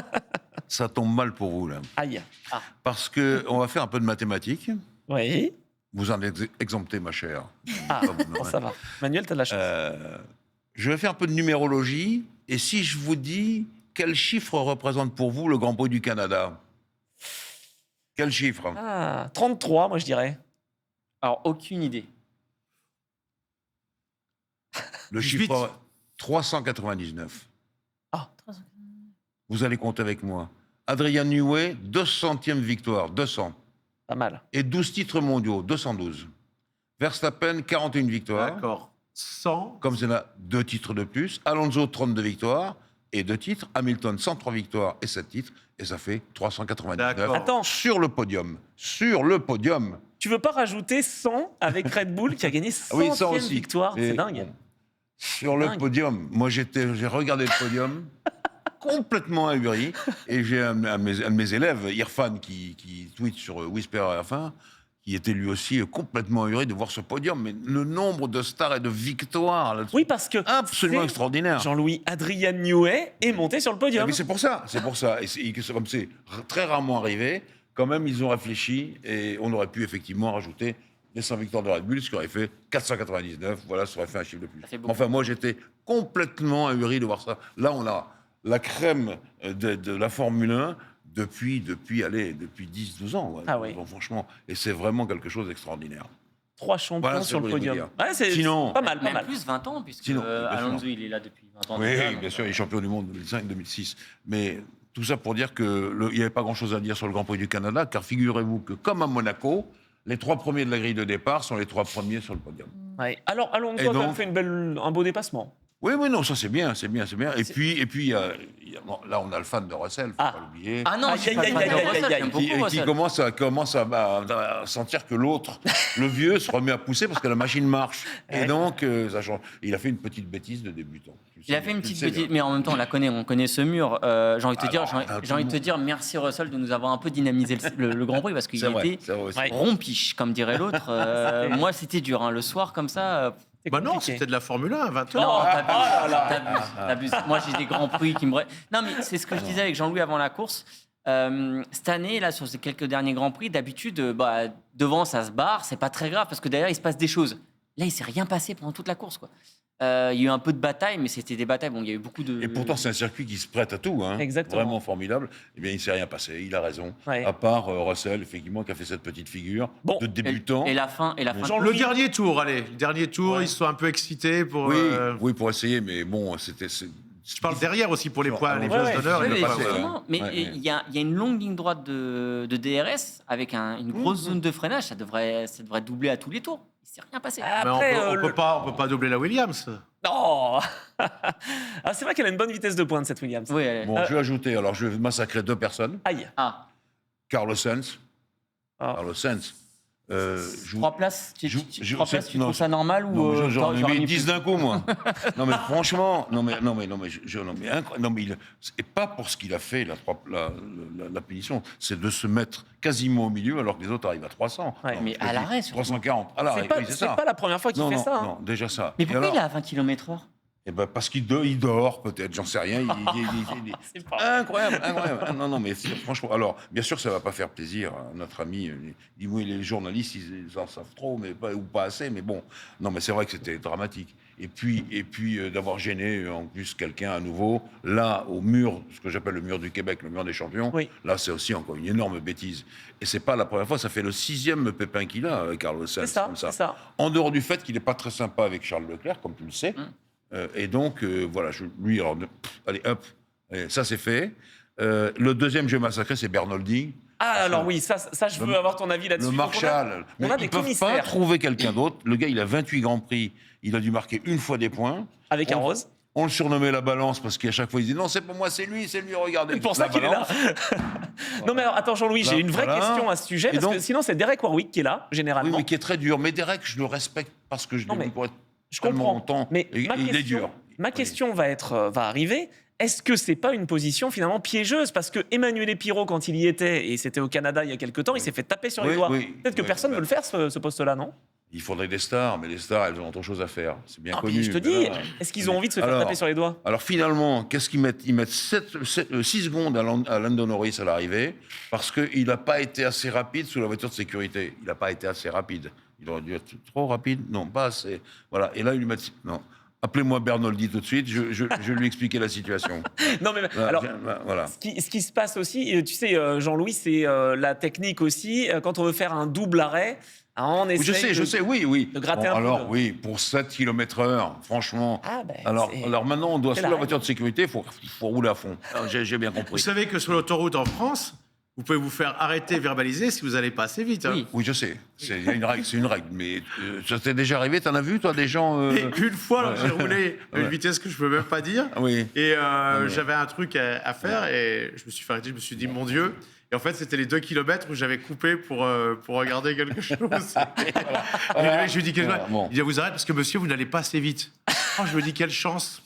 S3: ça tombe mal pour vous, là.
S2: Aïe.
S3: Parce qu'on va faire un peu de mathématiques.
S2: Oui.
S3: Vous en êtes exempté, ma chère.
S2: Ah, bon, ça va. Manuel, tu as de la chance.
S3: Je vais faire un peu de numérologie. Et si je vous dis quel chiffre représente pour vous le Grand Prix du Canada? Quel chiffre?
S2: Ah, 33, moi, je dirais.
S5: Alors, aucune idée.
S3: Le
S4: 18.
S3: chiffre 399. Vous allez compter avec moi. Adrian Newey, 200e victoire, 200.
S2: Pas mal.
S3: Et 12 titres mondiaux, 212. Verstappen, 41 victoires.
S4: D'accord. 100.
S3: Comme il y en a 2 titres de plus. Alonso, 32 victoires. et 2 titres. Hamilton, 103 victoires et 7 titres. Et ça fait 399
S4: D'accord.
S2: Attends.
S3: sur le podium. Sur le podium.
S2: Tu veux pas rajouter 100 avec Red Bull qui a gagné 100e
S3: ça aussi.
S2: victoire?
S3: Mais
S2: C'est dingue.
S3: bon, sur le
S2: Dingue.
S3: podium, moi j'ai regardé le podium complètement ahuri. Et j'ai un de mes élèves, Irfan, qui tweet sur Whisper F1, qui était lui aussi complètement ahuri de voir ce podium. Mais le nombre de stars et de victoires là-dessus,
S2: Oui, parce que
S3: absolument
S2: c'est
S3: extraordinaire.
S2: Jean-Louis Adrien Newey est monté sur le
S3: Ah,
S2: podium.
S3: mais c'est pour ça. Comme c'est très rarement arrivé, quand même, ils ont réfléchi et on aurait pu effectivement rajouter les 100 victoires de Red Bull, ce qui aurait fait 499. Voilà, ça aurait fait un chiffre de plus.
S5: Ça fait beaucoup.
S3: Enfin, moi, j'étais complètement ahuri de voir ça. Là, on a la crème de la Formule 1 depuis 10-12 ans. Ouais.
S2: Ah oui.
S3: Donc, franchement, et c'est vraiment quelque chose d'extraordinaire.
S2: 3 champions
S3: Voilà,
S2: sur
S3: c'est
S2: le
S3: pour vous
S2: podium.
S3: dire.
S2: Ouais, c'est
S3: Sinon-
S2: pas mal, pas
S5: Même
S2: mal.
S5: plus 20 ans, puisque
S3: Sinon, bien sûr.
S5: Alonso, il est là depuis 20 ans.
S3: Oui,
S5: déjà, donc,
S3: bien sûr, il est champion du monde 2005-2006. Mais tout ça pour dire qu'il n'y avait pas grand-chose à dire sur le Grand Prix du Canada, car figurez-vous que, comme à Monaco, les 3 premiers de la grille de départ sont les 3 premiers sur le podium.
S2: Ouais. Alors, Alonso
S3: Et
S2: a quand même
S3: donc-
S2: fait un beau dépassement.
S3: Oui, non, ça c'est bien. Et puis, bon, là, on a le fan de Russell, faut
S2: Ah.
S3: pas l'oublier.
S5: Ah non,
S2: Aïe,
S5: je suis
S2: aïe,
S5: pas
S2: aïe,
S5: fan de
S2: aïe, aïe,
S5: Russell,
S2: aïe,
S5: j'aime
S2: aïe.
S5: beaucoup
S3: Qui
S5: Russell.
S3: commence à sentir que l'autre, le vieux, se remet à pousser parce que la machine marche. Et donc, ça change. Il a fait une petite bêtise de débutant.
S5: Il a fait une
S3: Tu le
S5: petite
S3: sais
S5: bêtise,
S3: bien.
S5: mais en même temps, on connaît ce mur. J'ai envie de te dire,
S3: Alors,
S5: j'ai envie de te dire, merci Russell de nous avoir un peu dynamisé le Grand Prix parce qu'il
S3: C'est vrai,
S5: était
S3: c'est vrai aussi.
S2: Ouais.
S5: rompiche, comme dirait l'autre. Moi, c'était dur. Hein. Le soir, comme ça.
S2: C'est
S4: Bah non,
S2: compliqué.
S4: c'était de la Formule 1 à 20
S5: Non,
S4: ans.
S5: t'abuses. Moi, j'ai des grands prix qui me. Non, mais c'est ce que je disais avec Jean-Louis avant la course. Cette année, là, sur ces quelques derniers grands prix, d'habitude, devant, ça se barre, c'est pas très grave parce que derrière, il se passe des choses. Là, il s'est rien passé pendant toute la course, quoi. Il y a eu un peu de bataille, mais c'était des batailles. Bon, il y a eu beaucoup de.
S3: Et pourtant, c'est un circuit qui se prête à tout. Hein.
S2: Exactement.
S3: Vraiment formidable. Eh bien, il ne s'est rien passé. Il a raison.
S2: Ouais.
S3: À part Russell, effectivement, qui a fait cette petite figure
S2: Bon,
S3: de débutant.
S5: Et la fin.
S2: Jean-Louis-
S4: Le dernier tour, allez. Le dernier tour,
S2: Ouais.
S4: ils se sont un peu excités pour.
S3: Oui, pour essayer, mais bon,
S4: Je parle derrière aussi pour les points, les
S3: Ouais,
S4: places
S2: ouais.
S4: d'honneur.
S5: Oui,
S4: il
S5: mais
S4: le passe.
S5: justement, mais
S3: Ouais,
S5: il y a une longue ligne droite de DRS avec une grosse zone de freinage. Ça devrait doubler à tous les tours. Il s'est rien passé.
S4: Mais
S2: Après,
S4: on peut pas doubler la Williams.
S2: Non. Ah, c'est vrai qu'elle a une bonne vitesse de pointe, cette Williams.
S5: Oui, elle est-
S3: Bon, je vais ajouter, alors je vais massacrer 2 personnes.
S2: Aïe.
S5: Ah,
S3: Carlos Sainz.
S2: Ah.
S3: Carlos Sainz.
S5: 3 places, tu
S3: non,
S5: trouves ça normal ou
S3: Non, mais j'en ai
S5: t'aurais
S3: mis
S5: mis
S3: 10
S5: plus
S3: d'un coup, moi. Non, mais franchement, et pas pour ce qu'il a fait, la punition, c'est de se mettre quasiment au milieu alors que les autres arrivent à 300.
S2: Ouais,
S3: Non,
S5: mais
S3: je te
S5: à
S3: dis,
S5: l'arrêt, surtout.
S3: 340. À l'arrêt,
S2: C'est pas,
S3: oui, c'est
S2: c'est
S3: ça.
S2: pas la première fois qu'il
S3: Non,
S2: fait
S3: non,
S2: ça. hein.
S3: non, déjà ça.
S5: Mais
S3: Et
S5: pourquoi
S3: alors,
S5: il est à 20 km/h
S3: eh ben, parce qu'il dort, peut-être, j'en sais rien.
S2: C'est pas-
S3: Incroyable. Non, mais franchement, alors, bien sûr, ça va pas faire plaisir à notre ami. Il dit, oui, les journalistes, ils en savent trop, mais pas assez, mais bon. Non, mais c'est vrai que c'était dramatique. Et puis d'avoir gêné, en plus, quelqu'un à nouveau, là, au mur, ce que j'appelle le mur du Québec, le mur des champions,
S2: Oui.
S3: là, c'est aussi encore une énorme bêtise. Et c'est pas la première fois, ça fait le 6e pépin qu'il a, Carlos Sainz.
S2: C'est ça,
S3: comme
S2: c'est ça.
S3: En dehors du fait qu'il n'est pas très sympa avec Charles Leclerc, comme tu le sais. Et donc, voilà, lui, alors, allez, hop, ça c'est fait. Le deuxième jeu massacré, c'est Bernoldi.
S2: Ah, alors oui, ça je veux avoir ton avis là-dessus.
S3: Le
S2: Donc,
S3: Marshall.
S2: On a
S3: Mais
S2: des
S3: ils peuvent pas
S2: commissaires
S3: trouver quelqu'un d'autre. Le gars, il a 28 Grands Prix. Il a dû marquer une fois des points.
S2: avec un
S3: On-
S2: rose.
S3: On le surnommait la balance parce qu'à chaque fois, il disait non, c'est pas moi, c'est lui, regardez.
S2: C'est pour ça
S3: La
S2: qu'il est là.
S3: balance.
S2: Non, mais alors, attends, Jean-Louis, j'ai
S3: Là,
S2: une vraie
S3: voilà.
S2: question à ce sujet,
S3: Et
S2: parce
S3: donc-
S2: que sinon, c'est Derek Warwick qui est là,
S3: Oui,
S2: généralement.
S3: mais qui est très dur. Mais Derek, je le respecte parce que je
S2: Non,
S3: l'ai
S2: mais
S3: vu pour être
S2: Je
S3: tellement
S2: comprends.
S3: longtemps.
S2: Mais
S3: Et
S2: ma
S3: il est
S2: question,
S3: dur.
S2: ma question va arriver. Est-ce que c'est pas une position finalement piégeuse? Parce que Emmanuel Pirot, quand il y était, et c'était au Canada il y a quelques temps, il s'est fait taper sur les
S3: Oui,
S2: doigts.
S3: oui,
S2: Peut-être que
S3: oui,
S2: personne ne
S3: bah.
S2: veut le faire, ce poste-là, non?
S3: Il faudrait des stars, mais les stars, elles ont autre chose à faire. C'est bien
S2: Ah,
S3: connu.
S2: puis je te
S3: mais
S2: dis,
S3: là-
S2: est-ce qu'ils ont envie de se faire
S3: Alors,
S2: taper sur les doigts?
S3: Alors finalement, qu'est-ce qu'ils mettent? Ils mettent 6 secondes à Lando Norris à l'arrivée parce qu'il n'a pas été assez rapide sous la voiture de sécurité. Il n'a pas été assez rapide. Il aurait dû être trop rapide. Non, pas assez. Voilà. Et là, ils lui mettent... Non. Appelez-moi Bernoldi tout de suite, je vais lui expliquer la situation.
S2: Non, mais
S3: Là,
S2: alors.
S3: voilà.
S2: Ce qui se passe aussi, tu sais, Jean-Louis, c'est la technique aussi. Quand on veut faire un double arrêt, on
S3: Oui,
S2: essaye
S3: je sais, oui.
S2: de gratter un peu.
S3: alors, oui, pour 7 km/h, franchement.
S2: Ah, ben,
S3: alors
S2: c'est-
S3: maintenant, on doit,
S2: c'est
S3: sous
S2: la
S3: la
S2: règle.
S3: voiture de sécurité, il faut rouler à fond. Alors, j'ai bien
S4: Vous
S3: compris.
S4: savez que sur l'autoroute en France, vous pouvez vous faire arrêter, verbaliser si vous n'allez pas assez vite. Hein.
S5: Oui.
S3: Oui, je sais. Il y a une règle, c'est une règle. Mais ça t'est déjà arrivé, t'en as vu, toi, des gens...
S4: Et une fois, j'ai roulé à une vitesse que je peux même pas dire.
S3: Oui.
S4: Et j'avais un truc à faire et je me suis fait arrêter. Je me suis dit, mon Dieu. Et en fait, c'était les 2 kilomètres où j'avais coupé pour regarder quelque chose. Et le mec, je lui dis, il dit, vous arrêtez parce que monsieur, vous n'allez pas assez vite. Oh, je me dis, quelle chance.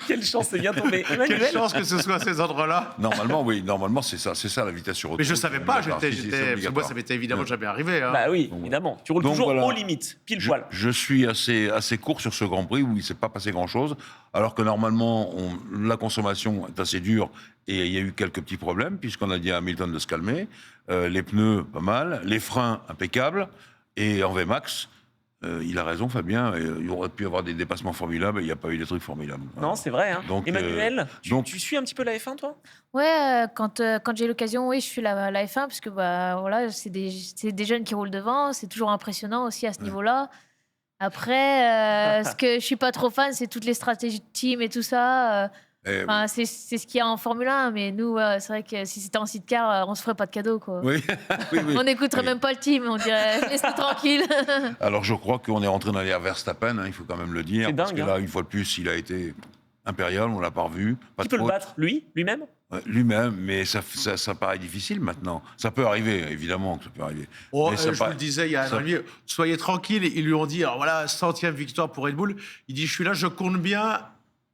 S2: Quelle chance, c'est bien tombé. Emmanuel,
S4: Quelle chance que ce soit à ces endroits-là.
S3: Normalement, oui. Normalement, c'est ça la vitesse sur autoroute.
S4: Mais je savais pas,
S3: D'accord, si,
S4: j'étais.
S3: c'est
S4: Parce que moi,
S3: obligatoire.
S4: ça m'était évidemment jamais arrivé. Hein.
S2: bah oui, évidemment. Tu roules
S3: Donc,
S2: toujours
S3: voilà.
S2: aux limites, pile poil.
S3: Je suis assez court sur ce Grand Prix où il ne s'est pas passé grand-chose, alors que normalement, la consommation est assez dure et il y a eu quelques petits problèmes, puisqu'on a dit à Hamilton de se calmer. Les pneus, pas mal. Les freins, impeccables. Et en VMAX, il a raison, Fabien. Il aurait pu y avoir des dépassements formidables et il n'y a pas eu des trucs formidables.
S2: Non, c'est vrai. Hein.
S3: Donc,
S2: Emmanuel,
S3: donc-
S2: tu suis un petit peu la F1, toi?
S6: Ouais, quand j'ai l'occasion, oui, je suis la F1 parce que bah, voilà, c'est des jeunes qui roulent devant. C'est toujours impressionnant aussi à ce niveau-là. Après, ce que je suis pas trop fan, c'est toutes les stratégies de team et tout ça. Enfin, c'est ce qu'il y a en Formule 1, mais nous, c'est vrai que si c'était en sidecar, on se ferait pas de cadeau, quoi.
S3: Oui, oui, oui.
S6: On n'écouterait
S3: Oui.
S6: même pas le team, on dirait laisse-nous tranquille.
S3: Alors, je crois qu'on est rentré dans l'ère Verstappen, hein, il faut quand même le dire.
S2: C'est
S3: Parce
S2: dingue,
S3: que là, une fois de plus, il a été impérial, on l'a pas revu. Pas
S2: Qui
S3: de
S2: peut le
S3: faute.
S2: battre? Lui-même?
S3: Lui-même, mais ça paraît difficile maintenant. Ça peut arriver, évidemment que ça peut arriver.
S4: Oh,
S3: Mais
S4: je
S3: ça
S4: vous
S3: pas-
S4: le disais il y a un
S3: ça-
S4: an et demi, soyez tranquille. Ils lui ont dit, alors voilà, 100e victoire pour Red Bull. Il dit, je suis là, je compte bien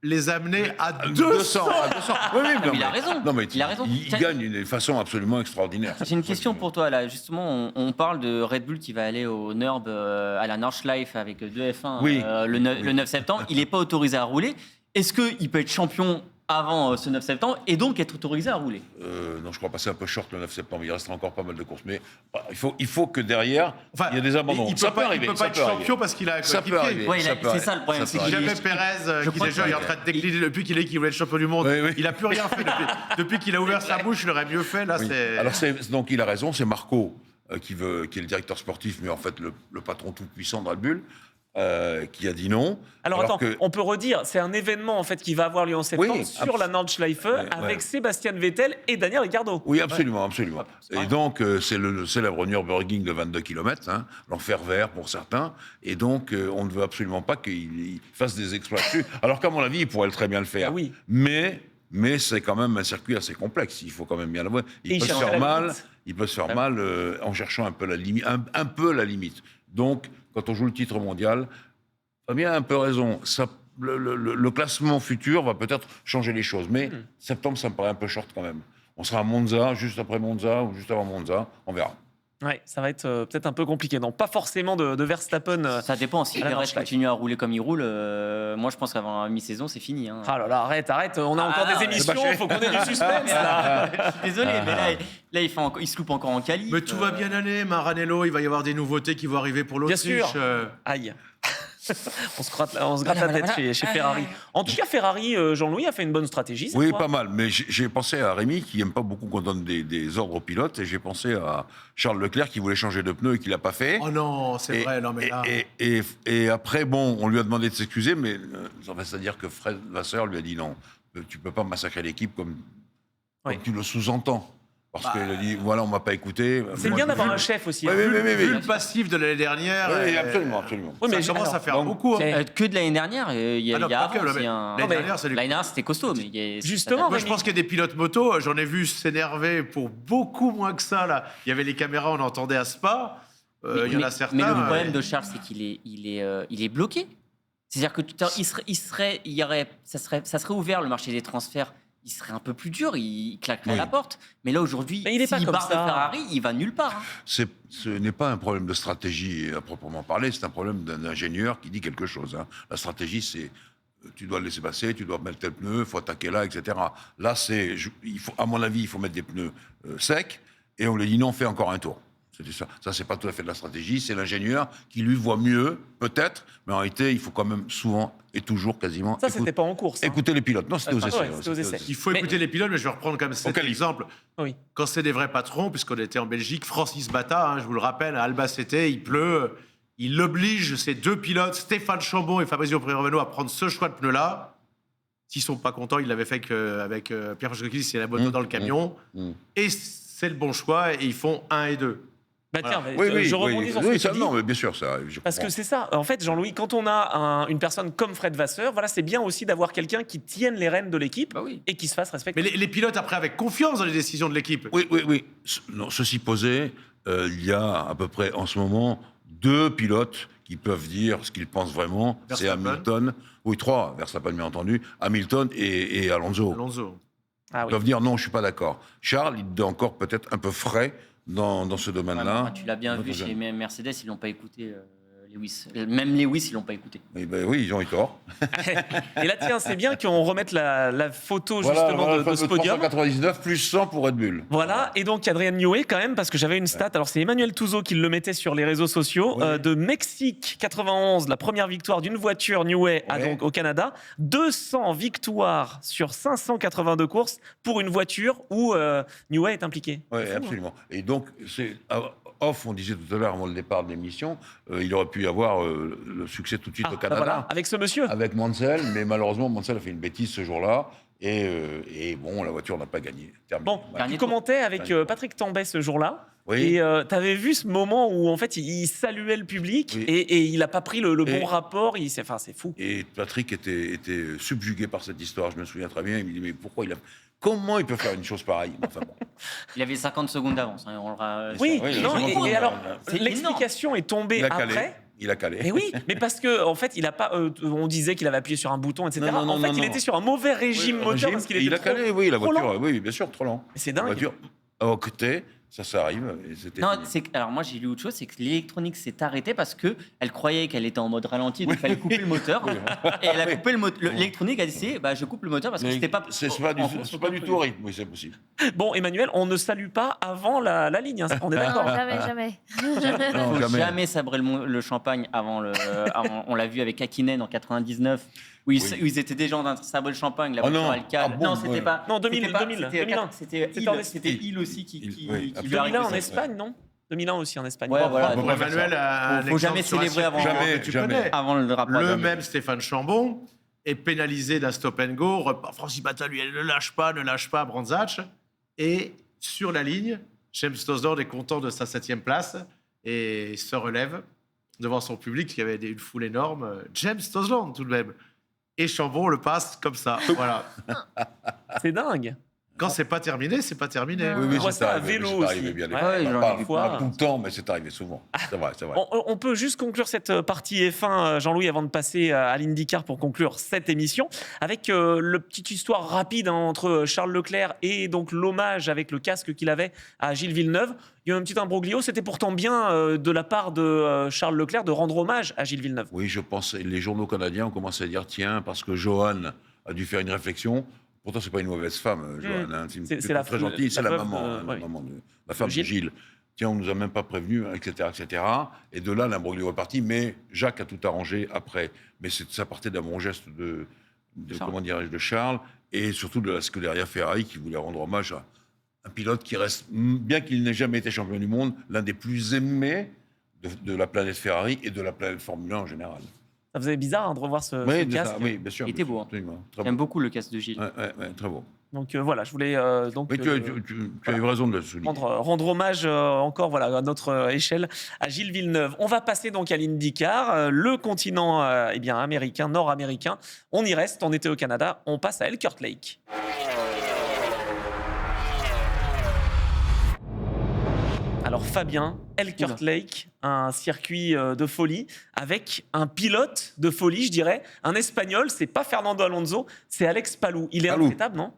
S4: les amener à 200.
S3: À 200. Oui, oui, non,
S5: il a raison.
S3: Non, mais
S5: Il a raison.
S3: Il
S5: Tiens.
S3: gagne d'une façon absolument extraordinaire.
S5: J'ai une question pour toi là. Justement, on parle de Red Bull qui va aller au NURB, à la Nordschleife avec 2 F1
S3: Oui.
S5: le 9 septembre. Il n'est pas autorisé à rouler. Est-ce qu'il peut être champion avant ce 9 septembre et donc être autorisé à rouler?
S3: Non, je crois passer un peu short le 9 septembre. Il restera encore pas mal de courses. Mais il faut que derrière, il y ait des abandons.
S4: Il
S3: Ça
S4: peut pas,
S3: arriver,
S4: il peut
S3: ça
S4: pas être
S3: peut arriver.
S4: champion parce qu'il a un
S3: Ça peut
S4: coéquipier.
S3: arriver.
S5: Ouais,
S3: Ça peut
S5: c'est ça le problème.
S3: ça
S5: C'est
S3: peut
S5: qu'il
S3: arriver.
S4: Jamais Pérez,
S5: je
S4: qui
S5: crois
S4: déjà
S5: que-
S4: est en train de décliner depuis qu'il voulait être champion du monde.
S3: Oui, oui.
S4: Il a plus rien fait depuis qu'il a ouvert sa bouche. Il aurait mieux fait. Là,
S3: Oui.
S4: c'est.
S3: Alors, donc, il a raison, c'est Marco qui est le directeur sportif, mais en fait, le patron tout-puissant de Red Bull, qui a dit non.
S2: Alors attends,
S3: que-
S2: on peut redire, c'est un événement en fait qui va avoir lieu en septembre
S3: Oui,
S2: sur la Nordschleife avec
S3: ouais.
S2: Sébastien Vettel et Daniel Ricciardo.
S3: Oui, absolument, absolument. Et donc, c'est le célèbre Nürburgring de 22 km, hein, l'enfer vert pour certains. Et donc, on ne veut absolument pas qu'il fasse des exploits dessus. Alors qu'à mon avis, il pourrait très bien le faire.
S2: Ah oui.
S3: Mais c'est quand même un circuit assez complexe. Il faut quand même bien l'avouer.
S2: Et il
S3: Il peut se
S2: cherche
S3: faire
S2: la
S3: mal.
S2: limite.
S3: Il peut se faire mal en cherchant un peu la limite. Un peu la limite. Donc, quand on joue le titre mondial, Fabien a un peu raison. Le classement futur va peut-être changer les choses. Mais septembre, ça me paraît un peu short quand même. On sera à Monza, juste après Monza ou juste avant Monza. On verra.
S2: Ouais, ça va être peut-être un peu compliqué. Non, pas forcément de Verstappen.
S5: Ça dépend. Si
S2: à la
S5: Perez
S2: Nordschleife.
S5: continue à rouler comme il roule, moi je pense qu'avant la mi-saison, c'est fini. Hein.
S2: Ah là là, arrête. On a encore
S5: Ah,
S2: des émissions,
S3: bâché.
S2: faut qu'on ait du suspense là.
S5: Je suis désolé, mais là il se loupe encore en qualif.
S4: Mais tout va bien aller, Maranello. Il va y avoir des nouveautés qui vont arriver pour l'Autriche.
S2: Bien sûr. Aïe. on se gratte la tête chez Ferrari. En tout cas, Ferrari, Jean-Louis a fait une bonne stratégie. cette
S3: Oui,
S2: fois.
S3: pas mal. Mais j'ai pensé à Rémi, qui n'aime pas beaucoup qu'on donne des ordres aux pilotes. Et j'ai pensé à Charles Leclerc, qui voulait changer de pneu et qui ne l'a pas fait.
S4: Oh non, c'est
S3: Et-
S4: vrai. Non, mais là.
S3: et après, bon, on lui a demandé de s'excuser, mais c'est-à-dire que Fred Vasseur lui a dit non, tu peux pas massacrer l'équipe comme
S2: Oui.
S3: tu le sous-entends. Parce qu'il a dit, voilà, on m'a pas écouté.
S2: C'est
S3: Moi,
S2: bien
S3: je-
S2: d'avoir un chef aussi.
S3: Oui,
S2: hein.
S3: oui, oui,
S4: Vu
S3: oui.
S4: le passif de l'année dernière.
S3: Oui, absolument, absolument.
S2: Oui, mais
S4: Ça commence à faire
S3: donc,
S4: beaucoup. hein.
S5: Que de l'année dernière, il y a,
S4: Ah non,
S5: il y a
S4: pas que,
S5: avant
S4: là,
S5: aussi,
S4: mais
S5: hein.
S4: l'année dernière, c'est du-
S5: L'année dernière, c'était costaud. Mais
S2: Justement,
S4: Moi, je pense qu'il y a des pilotes moto, j'en ai vu s'énerver pour beaucoup moins que ça. Là. Il y avait les caméras, on entendait à Spa. Il y en a certains.
S5: Mais le problème de Charles, c'est qu'il est bloqué. C'est-à-dire que ça serait ouvert le marché des transferts. Il serait un peu plus dur, il claquerait
S3: Oui.
S5: la porte. Mais là, aujourd'hui,
S2: Mais il est pas
S5: s'il
S2: comme
S5: barre de
S2: ça.
S5: Ferrari, il va nulle part. hein.
S3: Ce n'est pas un problème de stratégie à proprement parler, c'est un problème d'un ingénieur qui dit quelque chose. Hein. La stratégie, c'est tu dois le laisser passer, tu dois mettre tel pneu, il faut attaquer là, etc. Là, à mon avis, il faut mettre des pneus secs, et on lui dit non, fais encore un tour. C'était ça. Ça, c'est pas tout à fait de la stratégie, c'est l'ingénieur qui lui voit mieux, peut-être, mais en réalité, il faut quand même souvent et toujours quasiment
S2: Ça, c'était pas en course. hein.
S3: écouter les pilotes. Non, c'était aux
S2: Ah,
S3: essais.
S2: ouais, c'était aux essais.
S4: Il faut
S2: Mais-
S4: écouter les pilotes, mais je vais reprendre comme cet
S3: qualif.
S4: exemple.
S2: Oui.
S4: Quand c'est des vrais patrons, puisqu'on était en Belgique, Francis Bata, je vous le rappelle, à Albacete, il pleut, il oblige ses deux pilotes, Stéphane Chambon et Fabrizio Pierre-Renaud, à prendre ce choix de pneu-là. S'ils sont pas contents, ils l'avaient fait avec Pierre Franchkowski, c'est la moto dans le camion.
S3: Mmh.
S4: Et c'est le bon choix et ils font 1 et 2.
S2: Bah tiens,
S3: Oui,
S2: je rebondis sur ce que
S3: ça,
S2: tu dis.
S3: non, mais bien sûr, ça. Je
S2: Parce que
S3: comprends.
S2: c'est ça. En fait, Jean-Louis, quand on a une personne comme Fred Vasseur, voilà, c'est bien aussi d'avoir quelqu'un qui tienne les rênes de l'équipe
S5: Bah oui.
S2: et qui se fasse respecter.
S4: Mais les pilotes, après, avec confiance dans les décisions de l'équipe.
S3: Oui. Non, ceci posé, il y a à peu près en ce moment 2 pilotes qui peuvent dire ce qu'ils pensent vraiment. C'est
S4: Verstappen.
S3: Hamilton. Oui, 3, Verstappen bien entendu. Hamilton et Alonso.
S4: Alonso.
S2: Ah
S3: Ils
S2: oui.
S3: peuvent dire non, je suis pas d'accord. Charles, il est encore peut-être un peu frais dans ce
S5: Ouais,
S3: domaine-là.
S5: enfin, tu l'as bien vu
S3: Notre
S5: chez
S3: jeune.
S5: Mercedes, ils l'ont pas écouté. Lewis. Même Lewis, ils l'ont pas écouté.
S3: Oui, ils ont eu tort.
S2: Et là, tiens, c'est bien qu'on remette la photo justement de ce podium.
S3: 399 plus 100 pour Red Bull.
S2: Voilà, et donc Adrien Newey quand même, parce que j'avais une stat, alors c'est Emmanuel Touzeau qui le mettait sur les réseaux sociaux,
S3: Ouais.
S2: de Mexique 91, la première victoire d'une voiture Newey
S3: Ouais.
S2: donc, au Canada, 200 victoires sur 582 courses pour une voiture où Newey est impliqué.
S3: Oui,
S2: C'est fou, hein.
S3: absolument. Et donc, on disait tout à l'heure, avant le départ de l'émission, il aurait pu y avoir le succès tout de suite
S2: Ah,
S3: au
S2: bah
S3: Canada,
S2: voilà, avec ce monsieur.
S3: avec Mansell, mais malheureusement, Mansell a fait une bêtise ce jour-là, et bon, la voiture n'a pas gagné. Terminé.
S2: Bon,
S3: Voilà.
S2: tu commentais avec avec Tambay ce jour-là.
S3: Oui.
S2: Et tu avais vu ce moment où en fait il saluait le public
S3: Oui.
S2: et il n'a pas pris le
S3: Et-
S2: bon rapport. Enfin, c'est fou.
S3: Et Patrick était subjugué par cette histoire, je me souviens très bien. Il me dit, mais comment il peut faire une chose pareille? Enfin, bon.
S5: Il avait 50 secondes d'avance. Hein, on le
S2: Oui,
S3: oui,
S2: non,
S3: c'est bon.
S2: et alors
S5: C'est
S2: l'explication est tombée
S3: Il a calé.
S2: après.
S3: Il a calé.
S2: Et oui, mais parce que en fait, il a pas. On disait qu'il avait appuyé sur un bouton, etc.
S3: Non, non,
S2: en fait,
S3: non,
S2: il
S3: non.
S2: était sur un mauvais régime moteur
S3: Régime,
S2: parce qu'il
S3: et
S2: était
S3: il a
S2: trop-
S3: calé, oui, la
S2: trop
S3: voiture,
S2: lent.
S3: oui, bien sûr, trop lent.
S2: C'est
S3: La
S2: dingue.
S3: voiture à côté, ça arrive, et c'était
S5: Non,
S3: fini.
S5: alors moi j'ai lu autre chose, c'est que l'électronique s'est arrêtée parce que elle croyait qu'elle était en mode ralenti, donc il fallait couper le moteur. Et elle a coupé le moteur. L'électronique a décidé, je coupe le moteur parce que
S3: Mais
S5: c'était pas.
S3: c'est pas du tout au rythme, oui, c'est possible.
S2: Bon, Emmanuel, on ne salue pas avant la ligne. Hein. On est
S6: Non,
S2: d'accord.
S6: jamais.
S3: Non,
S5: Faut
S3: jamais.
S5: jamais sabrer le champagne avant le. On l'a vu avec Hakkinen en 99, où ils,
S3: Oui.
S5: où ils étaient déjà en train de sabrer le champagne. La
S3: Oh
S5: voiture
S3: non.
S5: elle cale.
S3: Ah bon,
S5: non, c'était
S3: ouais.
S5: pas.
S2: Non, 2000,
S5: c'était pas-
S2: 2000,
S5: c'était
S2: 2001.
S5: C'était
S2: C'était en
S5: Hill,
S2: Espagne.
S5: c'était Hill aussi qui
S3: Oui,
S5: lui a
S2: 2001 en
S5: arrivé.
S2: Espagne, non 2001 aussi en Espagne.
S5: Ouais,
S2: Bon,
S5: voilà.
S2: bon,
S4: Bon, Emmanuel a un
S5: Faut jamais
S4: exemple sur un
S5: célébrer avant-
S4: circuit que tu
S3: Jamais.
S4: connais.
S5: Avant le drapeau.
S4: Le même Stéphane Chambon est pénalisé d'un stop and go. Francis Bata, lui, elle ne lâche pas Brandzach. Et sur la ligne, James Tosdord est content de sa 7e place et se relève devant son public, qui avait une foule énorme. James Tosdord, tout de même. Et Chambon le passe comme ça. Voilà.
S2: c'est dingue.
S4: Quand c'est pas terminé, c'est pas terminé.
S6: Oui,
S2: On voit
S3: c'est
S2: ça à
S3: arrivé,
S2: vélo
S3: c'est arrivé
S2: aussi.
S3: bien des
S2: Ouais,
S3: fois.
S5: ouais, j'en ai
S3: Pas-
S5: vu
S2: fois.
S3: pas tout le temps, mais c'est arrivé souvent. C'est vrai, c'est vrai.
S2: On peut juste conclure cette partie F1, Jean-Louis, avant de passer à l'IndyCar pour conclure cette émission, avec le petite histoire rapide hein, entre Charles Leclerc et donc l'hommage avec le casque qu'il avait à Gilles Villeneuve. Il y a eu un petit imbroglio. C'était pourtant bien de la part de Charles Leclerc de rendre hommage à Gilles Villeneuve.
S3: Oui, je pense, les journaux canadiens ont commencé à dire, tiens, parce que Johan a dû faire une réflexion. Pourtant, c'est pas une mauvaise femme, Johan. Hein,
S2: C'est la-
S3: très gentille. C'est la
S2: veuve,
S3: maman, hein,
S2: ouais.
S3: la maman de la femme de
S2: Gilles.
S3: Gilles. Tiens, on nous a même pas prévenus, etc., etc. Et de là, l'imbroglio est parti. Mais Jacques a tout arrangé après. Mais ça partait d'un bon geste de
S5: Charles.
S3: comment dirais-je, de Charles, et surtout de la Scuderia Ferrari qui voulait rendre hommage à un pilote qui reste, bien qu'il n'ait jamais été champion du monde, l'un des plus aimés de la planète Ferrari et de la planète Formule 1 en général.
S2: Ça faisait bizarre hein, de revoir ce
S3: Oui,
S2: casque.
S3: oui, bien sûr.
S5: Il était
S3: bien sûr,
S5: beau, hein.
S3: absolument. Très
S5: J'aime
S3: beau.
S5: beaucoup le casque de Gilles.
S3: Ouais, très beau.
S2: Donc voilà, je voulais donc
S3: Oui, tu as eu raison de le souligner.
S2: rendre hommage encore voilà, à notre échelle à Gilles Villeneuve. On va passer donc à l'IndyCar, le continent eh bien, américain, nord-américain. On y reste, on était au Canada, on passe à Elkhart Lake. Alors Fabien, Elkhart Lake, un circuit de folie avec un pilote de folie, je dirais, un Espagnol, c'est pas Fernando Alonso, c'est Alex Palou. Il est
S3: Palou.
S2: intraitable, non?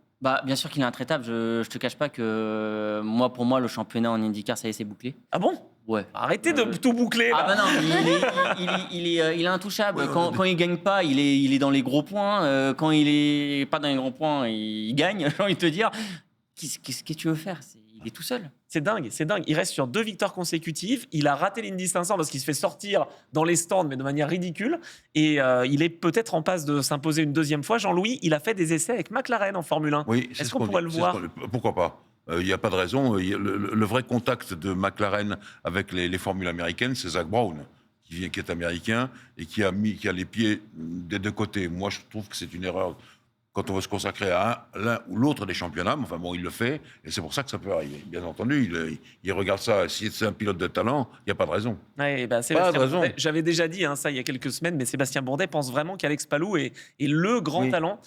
S5: Bien sûr qu'il est intraitable. Je te cache pas que pour moi, le championnat en IndyCar, ça y est, c'est bouclé.
S2: Ah bon?
S5: Ouais.
S2: Arrêtez de tout boucler.
S5: Ah
S2: là.
S5: bah non, il est intouchable. Quand il gagne pas, il est dans les gros points. Quand il est pas dans les gros points, il gagne. J'ai envie de te dire, qu'est-ce que tu veux faire? Il est tout seul.
S2: C'est dingue, c'est dingue. Il reste sur 2 victoires consécutives. Il a raté l'Indy 500 parce qu'il se fait sortir dans les stands, mais de manière ridicule. Et il est peut-être en passe de s'imposer une deuxième fois. Jean-Louis, il a fait des essais avec McLaren en Formule 1.
S3: Oui, c'est
S2: Est-ce
S3: ce
S2: qu'on pourrait
S3: dit,
S2: le
S3: c'est
S2: voir?
S3: Pourquoi pas? Il n'y a pas de raison. Le vrai contact de McLaren avec les formules américaines, c'est Zach Brown, qui est américain et qui a les pieds des deux côtés. Moi, je trouve que c'est une erreur quand on veut se consacrer à l'un ou l'autre des championnats. Mais enfin bon, il le fait, et c'est pour ça que ça peut arriver. Bien entendu, il regarde ça. Si c'est un pilote de talent, il n'y a pas de raison.
S2: Ouais,
S3: Pas
S2: Sébastien
S3: de raison.
S2: Bourdet, j'avais déjà dit ça il y a quelques semaines, mais Sébastien Bourdet pense vraiment qu'Alex Palou est le grand
S3: Oui.
S2: talent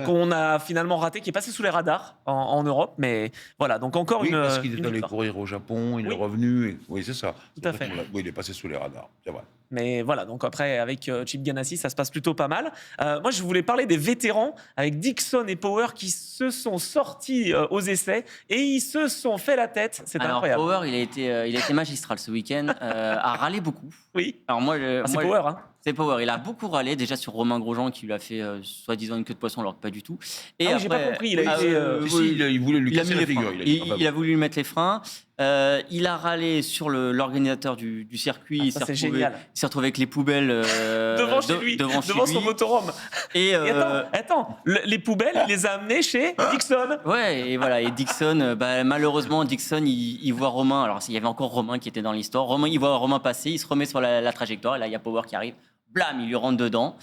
S2: qu'on a finalement raté, qui est passé sous les radars en Europe. Mais voilà, donc encore
S3: Oui,
S2: une.
S3: parce qu'il est
S2: une
S3: allé
S2: victoire.
S3: courir au Japon, il
S2: Oui.
S3: est revenu. Oui, c'est ça.
S2: Tout à fait.
S3: Oui, il est passé sous les radars. C'est vrai.
S2: Mais voilà, donc après, avec Chip Ganassi, ça se passe plutôt pas mal. Moi, je voulais parler des vétérans, avec Dixon et Power, qui se sont sortis aux essais et ils se sont fait la tête. C'est
S5: Alors,
S2: incroyable.
S5: Power, il a été magistral ce week-end, a râlé beaucoup.
S2: Oui,
S5: Alors moi,
S2: c'est
S5: moi,
S2: Power. Hein.
S5: c'est Power. Il a beaucoup râlé déjà sur Romain Grosjean qui lui a fait soi-disant une queue de poisson alors que pas du tout. Et
S2: Ah oui, j'ai pas compris, il a été,
S3: Si, il voulait lui
S5: il a
S3: casser
S5: mis
S3: la
S5: les freins.
S3: figure.
S5: Il a voulu lui mettre les freins. Il a râlé sur l'organisateur du circuit. Il
S2: ça,
S5: s'est
S2: c'est
S5: retrouvé,
S2: génial.
S5: il s'est retrouvé avec les poubelles
S2: Devant chez lui,
S5: devant
S2: devant
S5: chez
S2: son
S5: lui.
S2: motorhome.
S5: Et,
S2: Et attends, les poubelles, il les a amenées chez Dixon.
S5: ouais, et voilà. Et Dixon, malheureusement, Dixon, il voit Romain. Alors, il y avait encore Romain qui était dans l'histoire. Il voit Romain passer, il se remet sur la trajectoire. Et là, il y a Power qui arrive. Blam, il lui rentre dedans.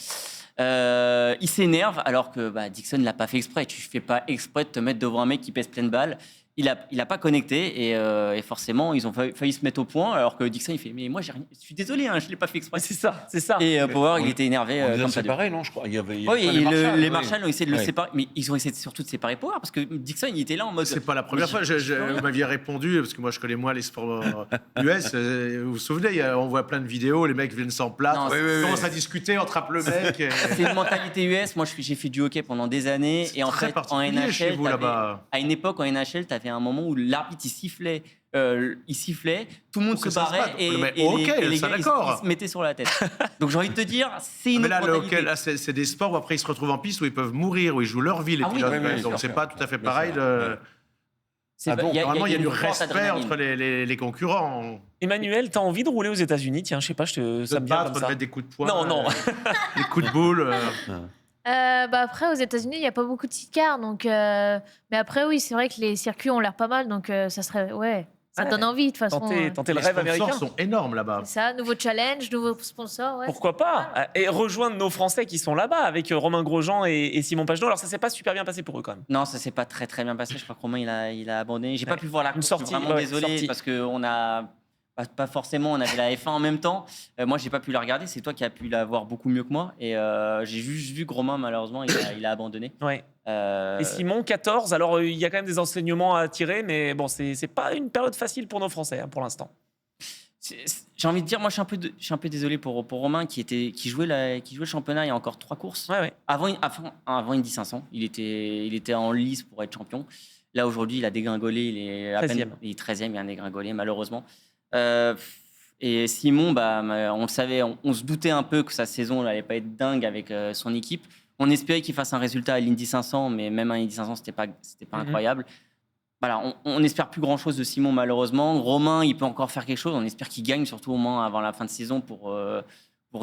S5: Il s'énerve alors que Dixon ne l'a pas fait exprès. Tu fais pas exprès de te mettre devant un mec qui pèse plein de balles. Il a pas connecté et forcément ils ont failli se mettre au point alors que Dixon il fait mais moi je suis désolé je l'ai pas fait exprès.
S2: Ouais, c'est ça.
S5: Et Power il
S3: On-
S5: était énervé
S3: On les a
S5: comme ça.
S3: séparés, non, je crois. Il y avait
S5: Oui,
S3: pas
S5: les
S3: oui.
S5: Marshall ont essayé de le
S3: Oui.
S5: séparer, mais ils ont essayé surtout de séparer Power parce que Dixon il était là en mode.
S4: C'est pas la première fois. Vous m'aviez répondu, parce que moi je connais moins les sports US. Vous vous souvenez, on voit plein de vidéos, les mecs viennent sans plate,
S5: Non,
S4: ils
S5: oui,
S4: commencent à discuter, on attrape le mec. et-
S5: C'est une mentalité US. Moi j'ai fait du hockey pendant des années et en
S4: très
S5: fait en
S4: particulier
S5: NHL,
S4: chez vous, là-bas.
S5: à une époque en NHL, tu avais un moment où l'arbitre il sifflait, tout le monde
S4: Pour que
S5: se
S4: ça se
S5: barrait
S4: batte.
S5: et,
S4: Mais
S5: et
S4: ok,
S5: les
S4: ça,
S5: gars
S4: d'accord.
S5: ils se mettaient sur la tête. Donc j'ai envie de te dire, c'est une
S4: Mais
S5: autre
S4: là, le
S5: mentalité.
S4: hockey, là, c'est des sports où après ils se retrouvent en piste où ils peuvent mourir, où ils jouent leur vie, les
S5: Ah oui,
S4: pilotes.
S3: oui, oui,
S4: donc
S3: bien
S4: c'est
S3: sûr.
S4: pas tout à fait
S3: Bien
S4: pareil.
S3: sûr.
S5: C'est
S3: Ah bon,
S4: Normalement, il y a
S5: une
S4: du
S5: forte
S4: respect
S5: adrénaline.
S4: entre les concurrents.
S2: Emmanuel, t'as envie de rouler aux États-Unis? Tiens, je sais pas, ça
S4: De
S2: me vient
S4: battre,
S2: comme
S4: de
S2: ça.
S4: mettre des coups de poing.
S2: Non.
S4: Des coups de boule.
S6: Après, aux États-Unis, il n'y a pas beaucoup de sidecars. Mais après, oui, c'est vrai que les circuits ont l'air pas mal. Donc, ça serait. Ouais, ça
S2: Ouais.
S6: donne envie, de toute façon.
S2: Tenter le
S4: Les
S2: rêve
S4: sponsors
S2: américain.
S4: sont énormes là-bas.
S6: C'est ça, nouveau challenge, nouveau sponsor. Ouais.
S2: Pourquoi pas? Et rejoindre nos Français qui sont là-bas avec Romain Grosjean et Simon Pagenaud. Alors ça s'est pas super bien passé pour eux quand même.
S5: Non, ça s'est pas très très bien passé. Je crois que Romain il a abandonné. J'ai pas pu voir la course.
S2: sortie,
S5: Je suis vraiment
S2: ouais,
S5: désolé
S2: sortie.
S5: parce que on a pas forcément. On avait la F1 en même temps. Moi, j'ai pas pu la regarder. C'est toi qui as pu la voir beaucoup mieux que moi. Et j'ai juste vu que Romain malheureusement il a abandonné.
S2: Ouais.
S5: Euh,
S2: Et Simon, 14. Alors il y a quand même des enseignements à tirer, mais bon, c'est pas une période facile pour nos Français pour l'instant.
S5: j'ai envie de dire, moi, je suis un peu désolé pour Romain qui jouait le championnat il y a encore 3 courses.
S2: Ouais.
S5: Avant Indy 500, il était en lice pour être champion. Là, aujourd'hui, il a dégringolé. Il est à
S2: 13e.
S5: peine, il est 13e, il a dégringolé, malheureusement. Et Simon, on le savait, on se doutait un peu que sa saison n'allait pas être dingue avec son équipe. On espérait qu'il fasse un résultat à l'Indy 500, mais même à l'Indy 500, c'était pas incroyable. Voilà, on n'espère plus grand-chose de Simon, malheureusement. Romain, il peut encore faire quelque chose. On espère qu'il gagne, surtout au moins avant la fin de saison, pour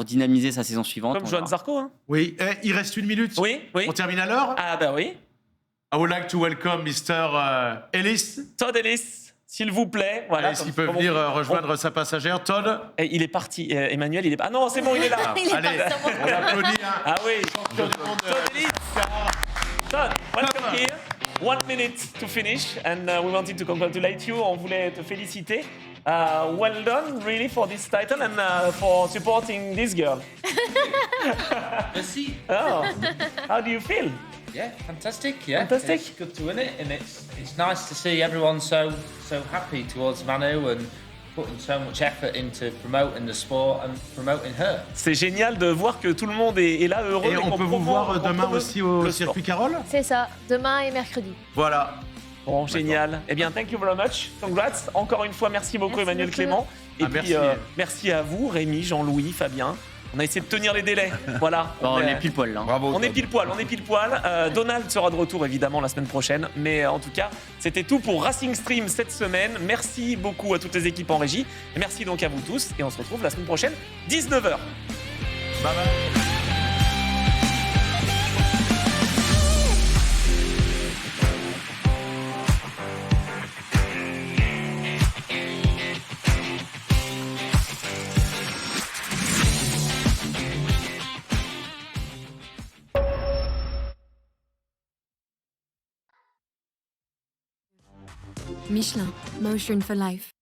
S5: dynamiser sa saison suivante.
S2: Comme Johan Zarco. Hein.
S4: Oui, il reste 1 minute.
S2: Oui.
S4: On termine à l'heure.
S2: Ah bah oui.
S4: I would like to welcome Mr. Ellis.
S2: Todd Ellis, s'il vous plaît. Voilà.
S4: Allez, s'il peut venir rejoindre sa passagère. Todd.
S2: Et il est parti. Emmanuel, il est. Ah non, c'est bon, il est là.
S6: Il est
S4: Allez,
S6: parti en
S4: on applaudit. Hein.
S2: Ah oui.
S4: Champion du monde.
S2: Todd Ellis. Todd, welcome here. 1 minute to finish, and we wanted to congratulate you. On voulait te féliciter. Well done, really, for this title and for supporting this girl.
S7: Merci.
S2: Oh, how do you feel?
S7: Yeah, fantastic. Yeah,
S2: Fantastic.
S7: It's good to win it, and it's nice to see everyone so happy towards Manu and putting so much effort into promoting the sport and promoting her.
S2: C'est génial de voir que tout le monde est là heureux.
S4: Et on
S2: qu'on
S4: peut vous
S2: promeut-
S4: voir
S2: qu'on
S4: demain
S2: promeut
S4: aussi au
S2: le
S4: circuit
S2: sport.
S4: Carole.
S6: C'est ça, demain et mercredi.
S4: Voilà.
S2: Bon, génial. Eh bien, thank you very much. Congrats. Encore une fois, merci beaucoup,
S6: Merci
S2: Emmanuel
S6: beaucoup.
S2: Clément. Et
S4: Ah,
S2: puis,
S4: merci.
S2: merci à vous, Rémi, Jean-Louis, Fabien. On a essayé de tenir les délais. Voilà.
S5: Bon, on
S2: est-
S5: est pile poil là. hein.
S3: Bravo.
S2: On est
S3: Todd.
S2: pile poil, Donald sera de retour évidemment la semaine prochaine. Mais en tout cas, c'était tout pour Racing Stream cette semaine. Merci beaucoup à toutes les équipes en régie. Et merci donc à vous tous. Et on se retrouve la semaine prochaine, 19h.
S4: Bye bye.
S1: Michelin. Motion for life.